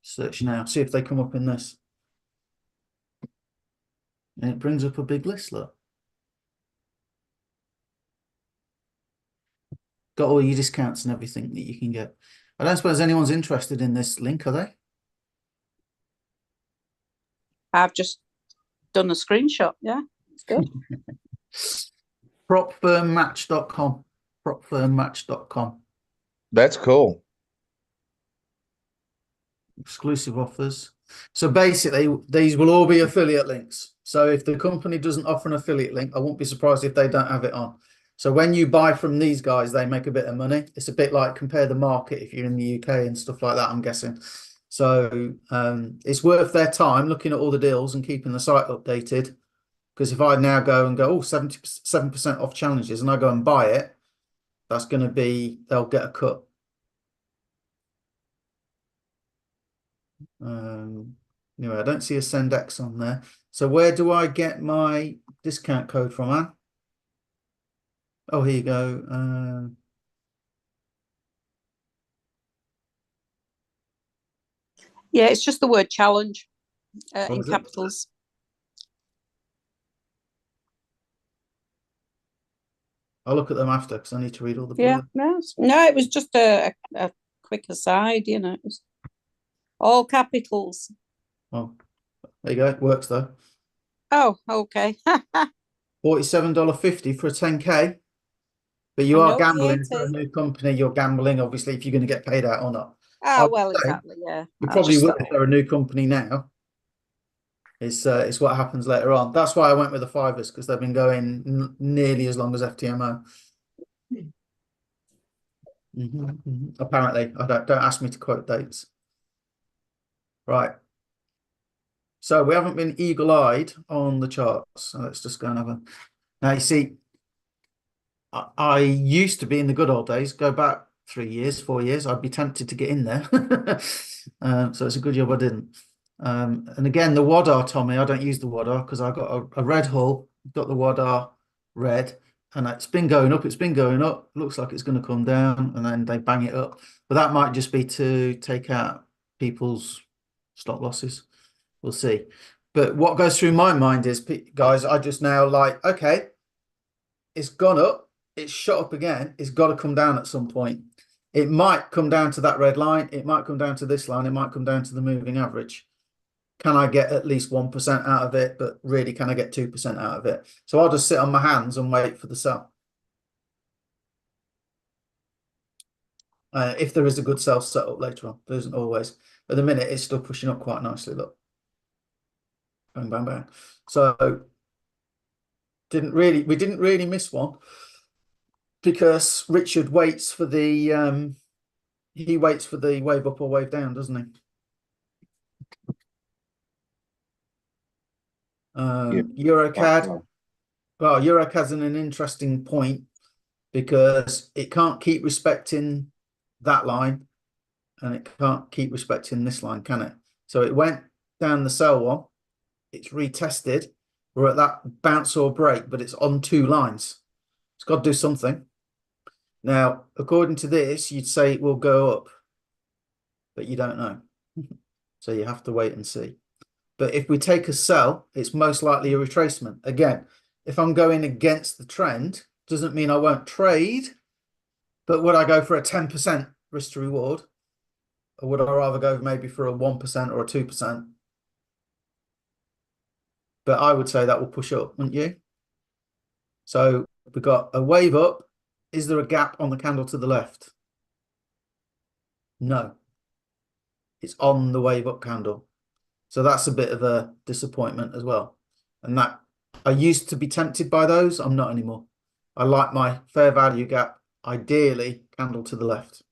search now, see if they come up in this. And it brings up a big list, look. Got all your discounts and everything that you can get. I don't suppose anyone's interested in this link, are they? I've just done a screenshot. Yeah, it's good. Propfirmmatch.com. Propfirmmatch.com. That's cool. Exclusive offers. So basically, these will all be affiliate links. So if the company doesn't offer an affiliate link, I won't be surprised if they don't have it on. So when you buy from these guys, they make a bit of money. It's a bit like Compare the Market if you're in the UK and stuff like that, I'm guessing. So it's worth their time looking at all the deals and keeping the site updated. Because if I now go and go, oh, 77% off challenges, and I go and buy it, that's going to be, they'll get a cut. Anyway, I don't see Ascendex on there. So where do I get my discount code from, Anne? Oh, here you go. Yeah, it's just the word challenge in capitals. I'll look at them after because I need to read all the Yeah, no, it was just a quick aside, you know. It was all capitals. Oh, there you go. It works though. Oh, okay. $47.50 for a 10k. But you are gambling for a new company. You're gambling, obviously, if you're going to get paid out or not. Ah, well, exactly. Yeah, you probably will if they're a new company now. It's what happens later on. That's why I went with the fivers, because they've been going nearly as long as FTMO. Apparently, I don't ask me to quote dates. Right. So we haven't been eagle-eyed on the charts. So let's just go and have a. Now you see, I used to be in the good old days. Go back 3 years, 4 years. I'd be tempted to get in there. So it's a good job I didn't. And again, the WADAR, Tommy, I don't use the WADAR because I've got a red hull, got the WADAR red, and it's been going up, looks like it's going to come down, and then they bang it up. But that might just be to take out people's stop losses. We'll see. But what goes through my mind is, guys, I just now like, okay, it's gone up, it's shot up again, it's got to come down at some point. It might come down to that red line, it might come down to this line, it might come down to the moving average. Can I get at least 1% out of it? But really, can I get 2% out of it? So I'll just sit on my hands and wait for the sell. If there is a good sell set up later on, there isn't always. At the minute, it's still pushing up quite nicely. Look, bang, bang, bang. So we didn't really miss one because Richard waits for the he waits for the wave up or wave down, doesn't he? Eurocad. Well, Eurocad's in an interesting point because it can't keep respecting that line and it can't keep respecting this line, can it? So it went down the sell one, it's retested, we're at that bounce or break, but it's on 2 lines. It's got to do something. Now, according to this, you'd say it will go up, but you don't know. So you have to wait and see. But if we take a sell, it's most likely a retracement. Again, if I'm going against the trend, doesn't mean I won't trade, but would I go for a 10% risk to reward? Or would I rather go maybe for a 1% or a 2%? But I would say that will push up, wouldn't you? So we've got a wave up. Is there a gap on the candle to the left? No. It's on the wave up candle. So that's a bit of a disappointment as well. And that I used to be tempted by those. I'm not anymore. I like my fair value gap, ideally candle to the left,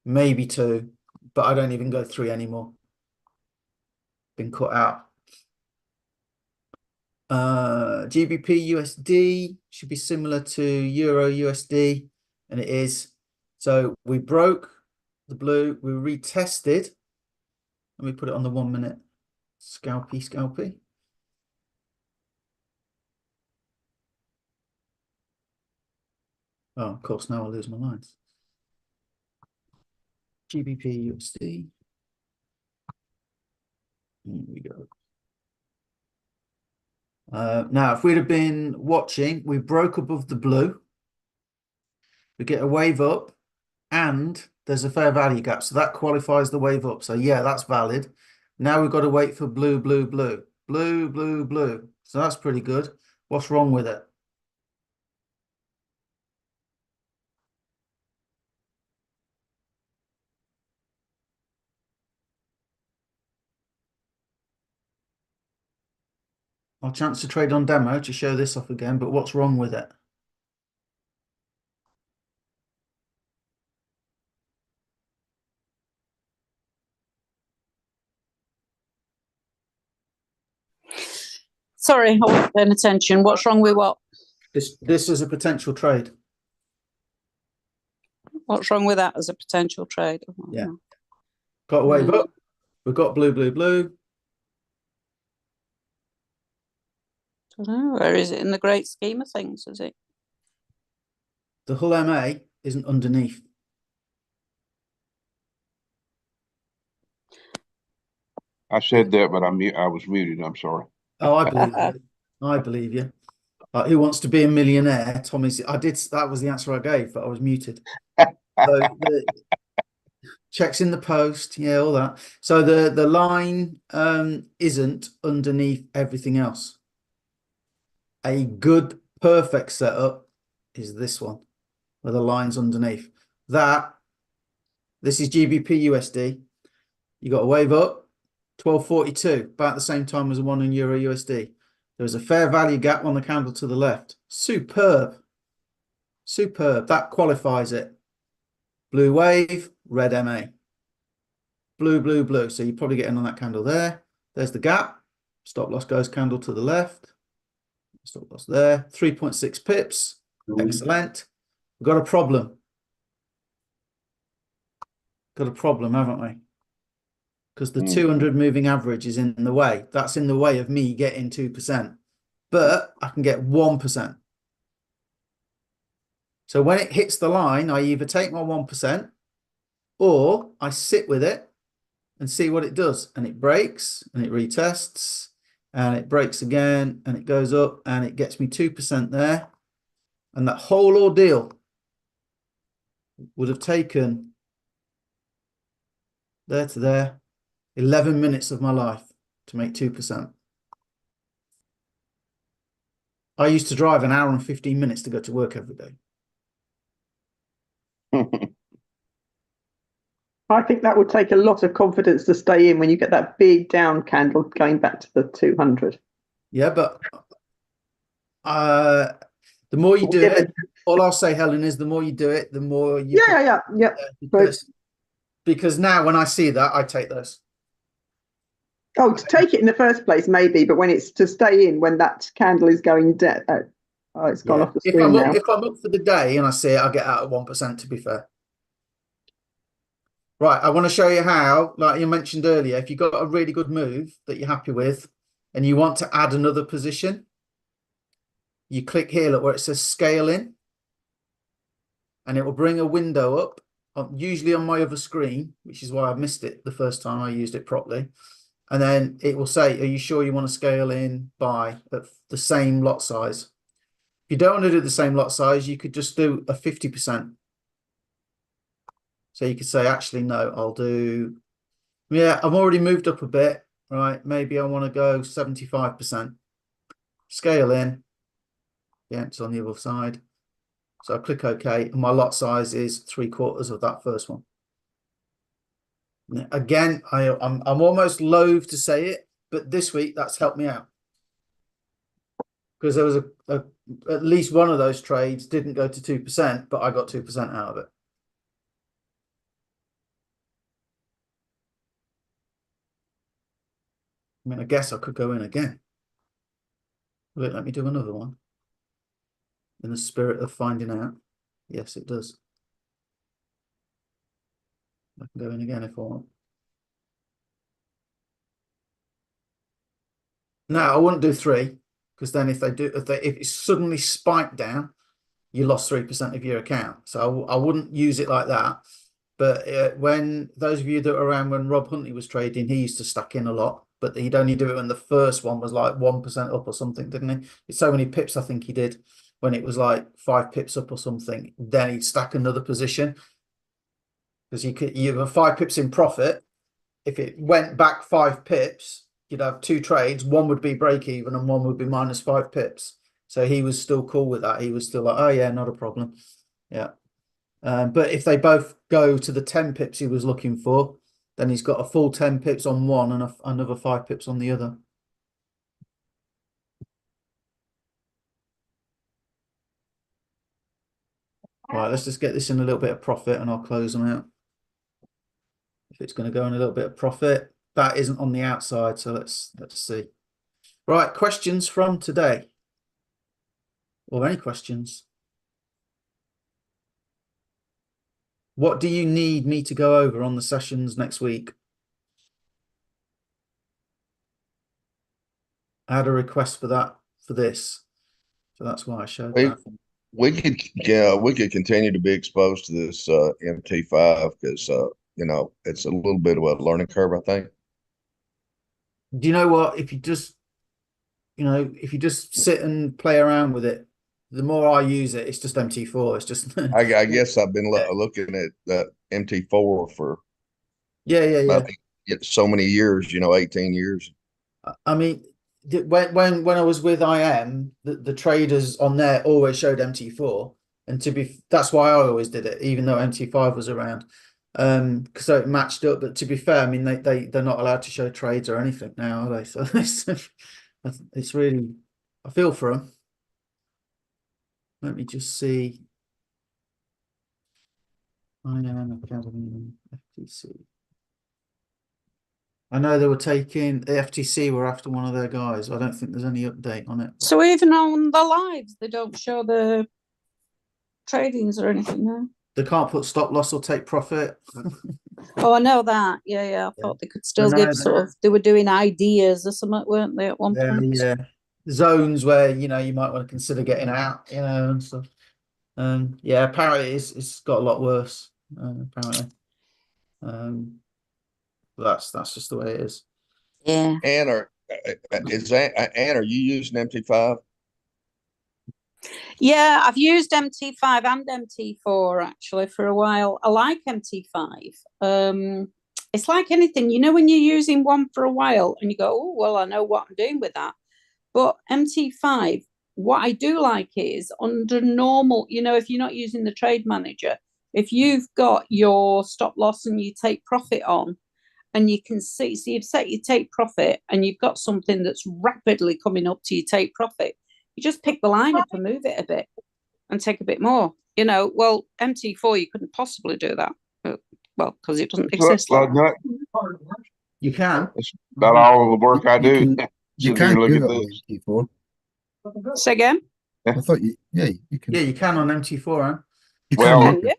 maybe 2, but I don't even go 3 anymore. Been cut out. GBP USD should be similar to Euro USD, and it is. So we broke the blue, we retested. Let me put it on the 1 minute. Scalpy. Oh, of course, now I'll lose my lines. GBP USD. Here we go. Now, if we'd have been watching, we broke above the blue. We get a wave up and there's a fair value gap. So that qualifies the wave up. So yeah, that's valid. Now we've got to wait for blue. So that's pretty good. What's wrong with it? I'll chance to trade on demo to show this off again, but what's wrong with it? Sorry, I wasn't paying attention. What's wrong with what? This is a potential trade. What's wrong with that as a potential trade? Yeah. Got a wave up. We've got blue. I don't know. Where is it in the great scheme of things, is it? The Hull MA isn't underneath. I said that, but I was muted. I'm sorry. Oh, I believe you. I believe you. Who wants to be a millionaire? Tommy's. That was the answer I gave, but I was muted. So the checks in the post, yeah, all that. So the line isn't underneath everything else. A good, perfect setup is this one, where the line's underneath. This is GBP USD. You got a wave up, 1242, about the same time as the one in Euro USD. There's a fair value gap on the candle to the left. Superb. That qualifies it. Blue wave, red MA. Blue. So you're probably getting on that candle there. There's the gap. Stop loss goes candle to the left. Stop loss there. 3.6 pips. Excellent. We've got a problem. Haven't we? Because the 200 moving average is in the way. That's in the way of me getting 2%. But I can get 1%. So when it hits the line, I either take my 1% or I sit with it and see what it does. And it breaks and it retests and it breaks again and it goes up and it gets me 2% there. And that whole ordeal would have taken there to there 11 minutes of my life to make 2%. I used to drive an hour and 15 minutes to go to work every day. I think that would take a lot of confidence to stay in when you get that big down candle going back to the 200. Yeah, but the more you do it, all I'll say, Helen, is the more you do it, the more you Yeah. because now when I see that, I take those. Oh, to take it in the first place, maybe, but when it's to stay in when that candle is going dead, oh, it's gone off the screen now. If I'm up for the day and I see it, I'll get out at 1%, to be fair. Right, I want to show you how, like you mentioned earlier, if you've got a really good move that you're happy with and you want to add another position, you click here, look where it says scale in, and it will bring a window up, usually on my other screen, which is why I missed it the first time I used it properly. And then it will say, are you sure you want to scale in by the same lot size? If you don't want to do the same lot size, you could just do a 50%. So you could say, actually, no, I'll do, yeah, I'm already moved up a bit, right? Maybe I want to go 75%. Scale in. Yeah, it's on the other side. So I click OK, and my lot size is 3/4 of that first one. Again, I'm almost loath to say it, but this week that's helped me out because there was at least one of those trades didn't go to 2%, but I got 2% out of it. I mean, I guess I could go in again. Will it let me do another one? In the spirit of finding out. Yes, it does. I can go in again if I want. Now I wouldn't do 3 because then if it suddenly spiked down, you lost 3% of your account. So I wouldn't use it like that. But when those of you that were around when Rob Huntley was trading, he used to stack in a lot, but he'd only do it when the first one was like 1% up or something, didn't he? It's so many pips I think he did when it was like 5 pips up or something. Then he'd stack another position because you have 5 pips in profit. If it went back 5 pips, you'd have 2 trades. One would be break even and one would be minus 5 pips. So he was still cool with that. He was still like, oh yeah, not a problem. Yeah. But if they both go to the 10 pips he was looking for, then he's got a full 10 pips on one and another 5 pips on the other. Right, let's just get this in a little bit of profit and I'll close them out. If it's going to go in a little bit of profit, that isn't on the outside, so let's see. Right, questions from today? Or any questions? What do you need me to go over on the sessions next week? I had a request for that, for this. So that's why I showed that. We could continue to be exposed to this MT5 because you know, it's a little bit of a learning curve, I think. Do you know what? If you just sit and play around with it, the more I use it, it's just MT4. It's just I guess I've been looking at the MT4 for so many years, you know, 18 years. I mean, when I was with IM, the traders on there always showed MT4, and that's why I always did it, even though MT5 was around, so it matched up. But to be fair, I mean they're not allowed to show trades or anything now, are they? So it's really, I feel for them. Let me just see. IM Academy FTC. I know they were taking the FTC were after one of their guys. I don't think there's any update on it. So even on the lives, they don't show the tradings or anything now. They can't put stop loss or take profit. Oh, I know that. Yeah. I thought they could still give they were doing ideas or something, weren't they, at one point? Yeah. Zones where, you know, you might want to consider getting out, you know, and stuff. Yeah, apparently it's got a lot worse, apparently. That's just the way it is. Yeah. Ann, Ann, are you using MT5? Yeah, I've used MT5 and MT4 actually for a while. I like MT5. It's like anything, you know, when you're using one for a while and you go, oh, well, I know what I'm doing with that. But MT5, what I do like is under normal, you know, if you're not using the trade manager, if you've got your stop loss and you take profit on, and you can see, so you've set your take profit and you've got something that's rapidly coming up to your take profit, you just pick the line up and move it a bit and take a bit more. You know, well, MT4, you couldn't possibly do that. Well, because it doesn't exist. Like that. You can. That's about all the work I You do. can- You Sit here and can't look do at that on this. MT4. Say again? I thought you can. Yeah, you can on MT4, Anne. You Well- can. Can you?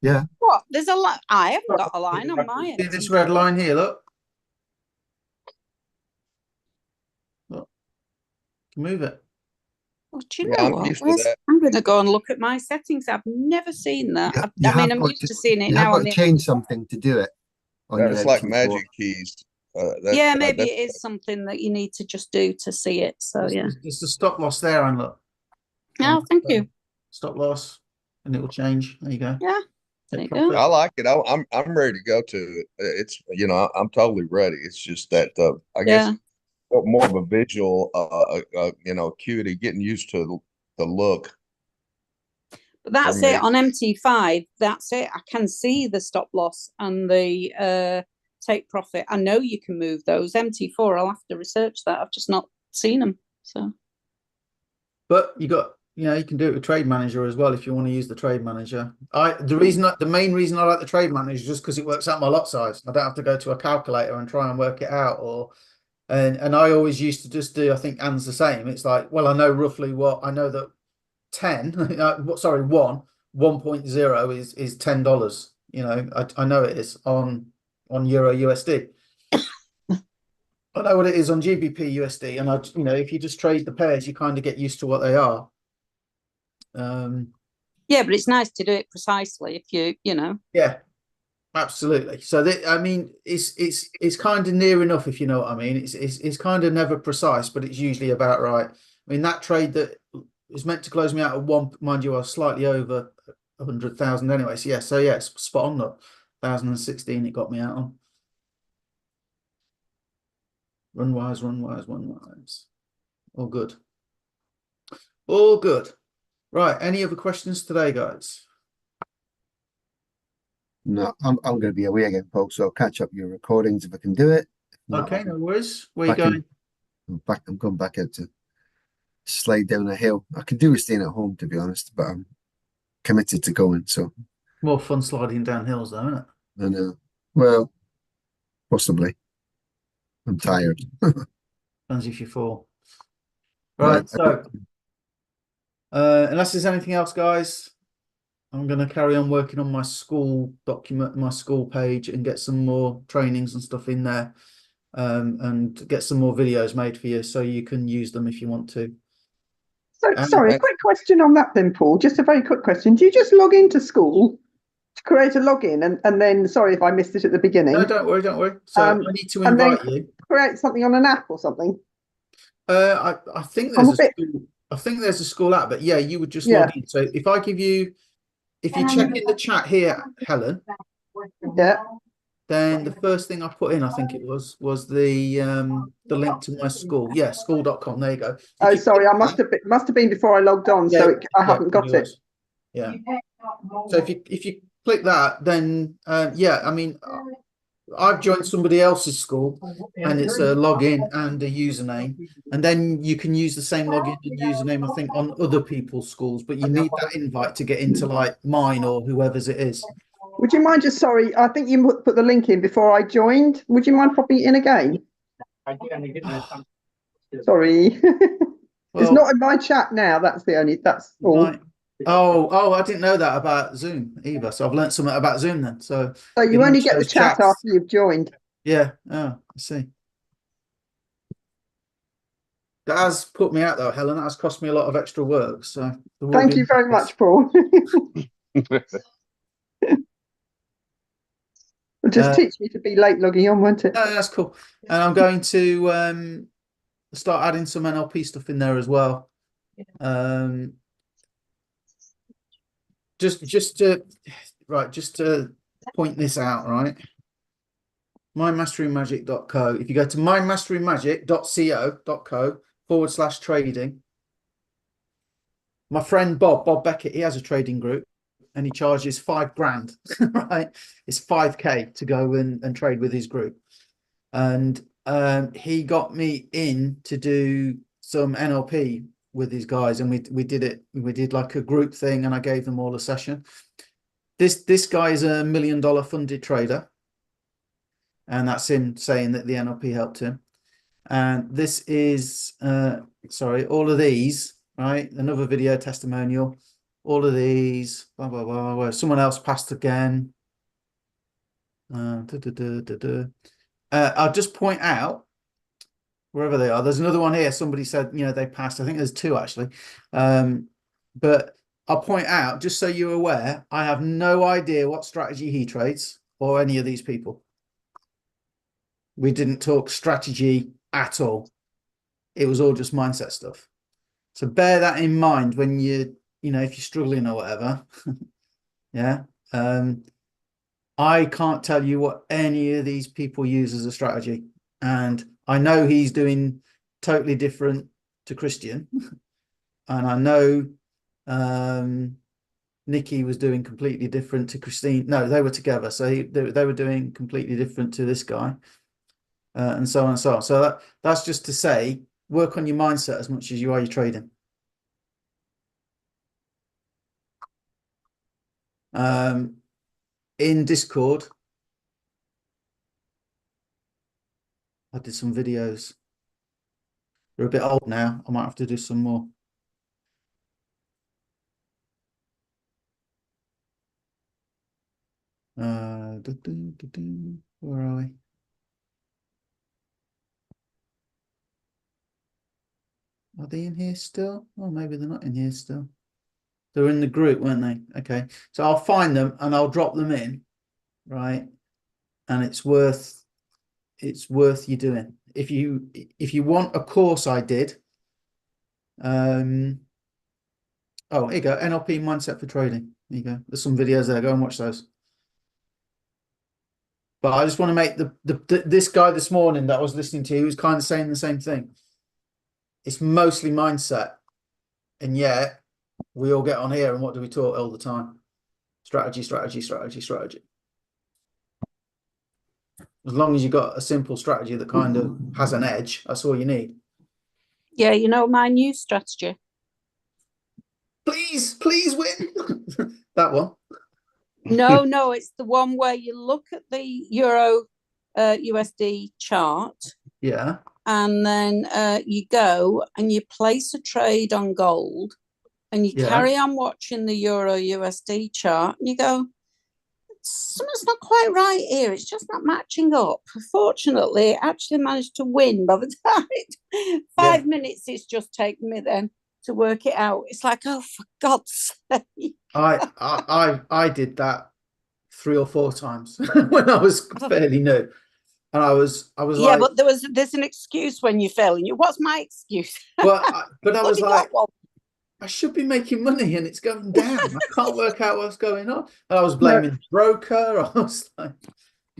Yeah. What? There's a line. I haven't got a line on my See this red MT4. line here, look. Look. Move it. Well, do you Yeah, know I'm what? used to that. I'm going to go and look at my settings. I've never seen that. You I mean, have I'm got used to seeing it You have now got on to the change something to do it. On your It's like MT4. magic keys. Yeah, maybe it is something that you need to just do to see it. So yeah. It's the stop loss there, and look. Oh, thank you. Stop loss, and it will change. There you go. Yeah, there Take you go. profit. I like it. I'm ready to go to it. It's, you know, I'm totally ready. It's just that I guess Yeah. more of a visual you know, acuity, getting used to the look. But that's For me. it on MT5. That's it. I can see the stop loss and the take profit. I know you can move those. MT4, I'll have to research that. I've just not seen them. So But you got, you know, you can do it with Trade Manager as well if you want to use the Trade Manager. The main reason I like the Trade Manager is just because it works out my lot size. I don't have to go to a calculator and try and work it out. And I always used to just do, I think Anne's the same. It's like, well, I know roughly what I know that 1.0 is $10. You know, I know it is on Euro USD. I know what it is on GBP USD, and you know, if you just trade the pairs, you kind of get used to what they are. yeah, but it's nice to do it precisely if you know. Yeah, absolutely. So I mean, it's kind of near enough, if you know what I mean. It's kind of never precise, but it's usually about right. I mean, that trade that was meant to close me out at one, mind you, I was slightly over 100,000 anyway. So yeah, it's spot on. Look, 1,016 it got me out on. Run wise. All good. All good. Right. Any other questions today, guys? No, I'm going to be away again, Paul. So I'll catch up your recordings if I can do it. If not, Okay, no worries. Where you back in- going? I'm going back out to slide down a hill. I could do with staying at home, to be honest, but I'm committed to going. So More fun sliding down hills, though, isn't it? I know. Well, possibly. I'm tired. Depends if you fall. Right. Right. So, unless there's anything else, guys, I'm going to carry on working on my school document, my school page, and get some more trainings and stuff in there, and get some more videos made for you so you can use them if you want to. So, sorry, a quick question on that then, Paul. Just a very quick question. Do you just log into school to create a login and then, sorry if I missed it at the beginning, No, don't worry. So I need to and then invite you. create something on an app or something? I think I'm there's a bit- I think there's a school app, but yeah, you would just Yeah. log in. So if you check in the chat here, Helen, Yeah. then the first thing I put in, I think it was the link to my school. Yeah, school.com. There you go. If Oh, you sorry, click I that- must have been before I logged on, so I haven't got probably it. was. Yeah. So if you click that, then yeah, I mean, I've joined somebody else's school, and it's a login and a username, and then you can use the same login and username, I think, on other people's schools, but you need that invite to get into like mine or whoever's it is. Would you mind sorry, I think you put the link in before I joined. Would you mind popping it in again? Sorry. It's Well, not in my chat now. That's all. right. Oh, I didn't know that about Zoom either. So I've learned something about Zoom then. So So you in only each get the those chat chats. after you've joined. Yeah, I see. That has put me out though, Helen. That has cost me a lot of extra work. So there will Thank be you very much, Paul. It'll just teach me to be late logging on, won't it? That's cool. And I'm going to start adding some NLP stuff in there as well. Just to point this out, right? mymasterymagic.co. If you go to mymasterymagic.co.co/trading, my friend Bob Beckett, he has a trading group and he charges $5,000, right? It's 5K to go and trade with his group. And he got me in to do some NLP with these guys, and we did like a group thing, and I gave them all a session. This guy is $1 million funded trader, and that's him saying that the NLP helped him. And this is sorry, all of these, right? Another video testimonial, all of these, blah blah blah, where someone else passed again. I'll just point out wherever they are. There's another one here. Somebody said, you know, they passed. I think there's two actually. But I'll point out, just so you're aware, I have no idea what strategy he trades or any of these people. We didn't talk strategy at all. It was all just mindset stuff. So bear that in mind when you know, if you're struggling or whatever. Yeah. I can't tell you what any of these people use as a strategy. And I know he's doing totally different to Christian. And I know Nikki was doing completely different to Christine. No, they were together. So they were doing completely different to this guy. And so on and so on. So that's just to say, work on your mindset as much as you are your trading. In Discord, I did some videos. They're a bit old now. I might have to do some more. Where are we? Are they in here still? Oh, maybe they're not in here still. They were in the group, weren't they? Okay. So I'll find them and I'll drop them in, right? And it's worth you doing. If you want a course I did, oh, here you go, NLP mindset for trading. There you go. There's some videos there. Go and watch those. But I just want to make this guy this morning that I was listening to, he was kind of saying the same thing. It's mostly mindset, and yet we all get on here and what do we talk all the time? Strategy, strategy, strategy, strategy. As long as you've got a simple strategy that kind of has an edge, that's all you need. Yeah, you know my new strategy. Please win. That one. No, it's the one where you look at the Euro USD chart. Yeah. And then you go and you place a trade on gold, and you carry on watching the Euro USD chart, and you go, something's not quite right here. It's just not matching up. Fortunately, it actually managed to win by the time 5 minutes it's just taken me then to work it out. It's like, oh, for God's sake. I did that 3 or 4 times when I was fairly new. And I was yeah, like, but there's an excuse when you're failing. What's my excuse? But I was like, I should be making money and it's going down. I can't work out what's going on. And I was blaming the broker. I was like,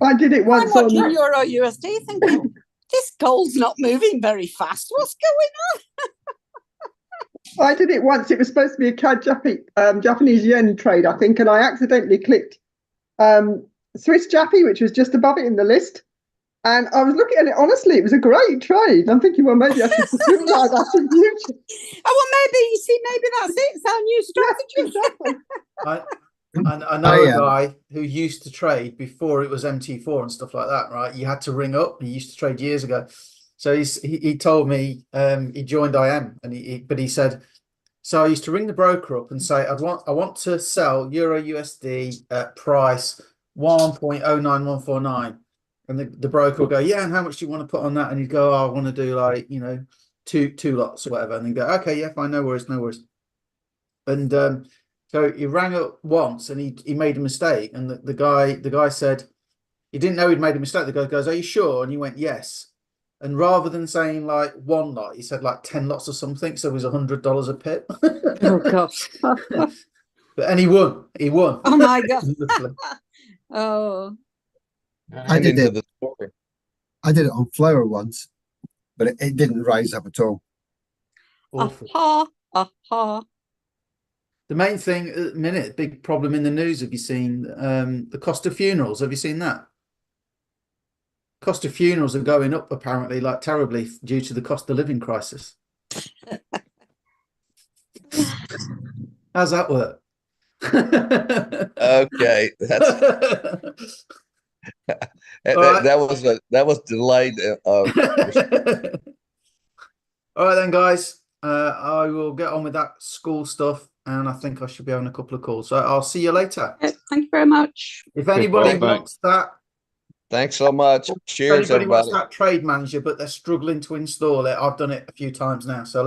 I did it once on Euro USD thinking, this gold's not moving very fast. What's going on? I did it once. It was supposed to be a CAD Japanese yen trade, I think, and I accidentally clicked Swiss Jappy, which was just above it in the list. And I was looking at it, honestly, it was a great trade. I'm thinking, well, maybe I should pursue that in future. Oh, well, maybe that's it. It's our new strategy. Yeah, exactly. I know a guy who used to trade before it was MT4 and stuff like that, right? You had to ring up. He used to trade years ago. So he told me he joined IM, and but he said, so I used to ring the broker up and say, I want to sell Euro USD at price 1.09149. And the broker will go, yeah, and how much do you want to put on that? And he'd go, oh, I want to do like, you know, two lots or whatever. And then go, okay, yeah, fine, no worries. And so he rang up once and he made a mistake. And the guy said, He didn't know he'd made a mistake. The guy goes, "Are you sure?" And he went, "Yes." And rather than saying like one lot, he said like 10 lots or something. So it was $100 a pip. Oh gosh. And he won. He won. Oh my God. Lovely. Oh. I And did into it. the story. I did it on flour once, but it didn't rise up at all. Awful. Aha. Aha. The main thing at the minute, big problem in the news. Have you seen the cost of funerals? Have you seen that? Cost of funerals are going up apparently, like terribly, due to the cost of living crisis. How's that work? Okay, that's right. that was delayed. All right then, guys. I will get on with that school stuff, and I think I should be on a couple of calls. So I'll see you later. Thank you very much. If anybody well, wants that, Thanks so much. if Cheers, anybody wants everybody. that trade manager, but they're struggling to install it, I've done it a few times now. So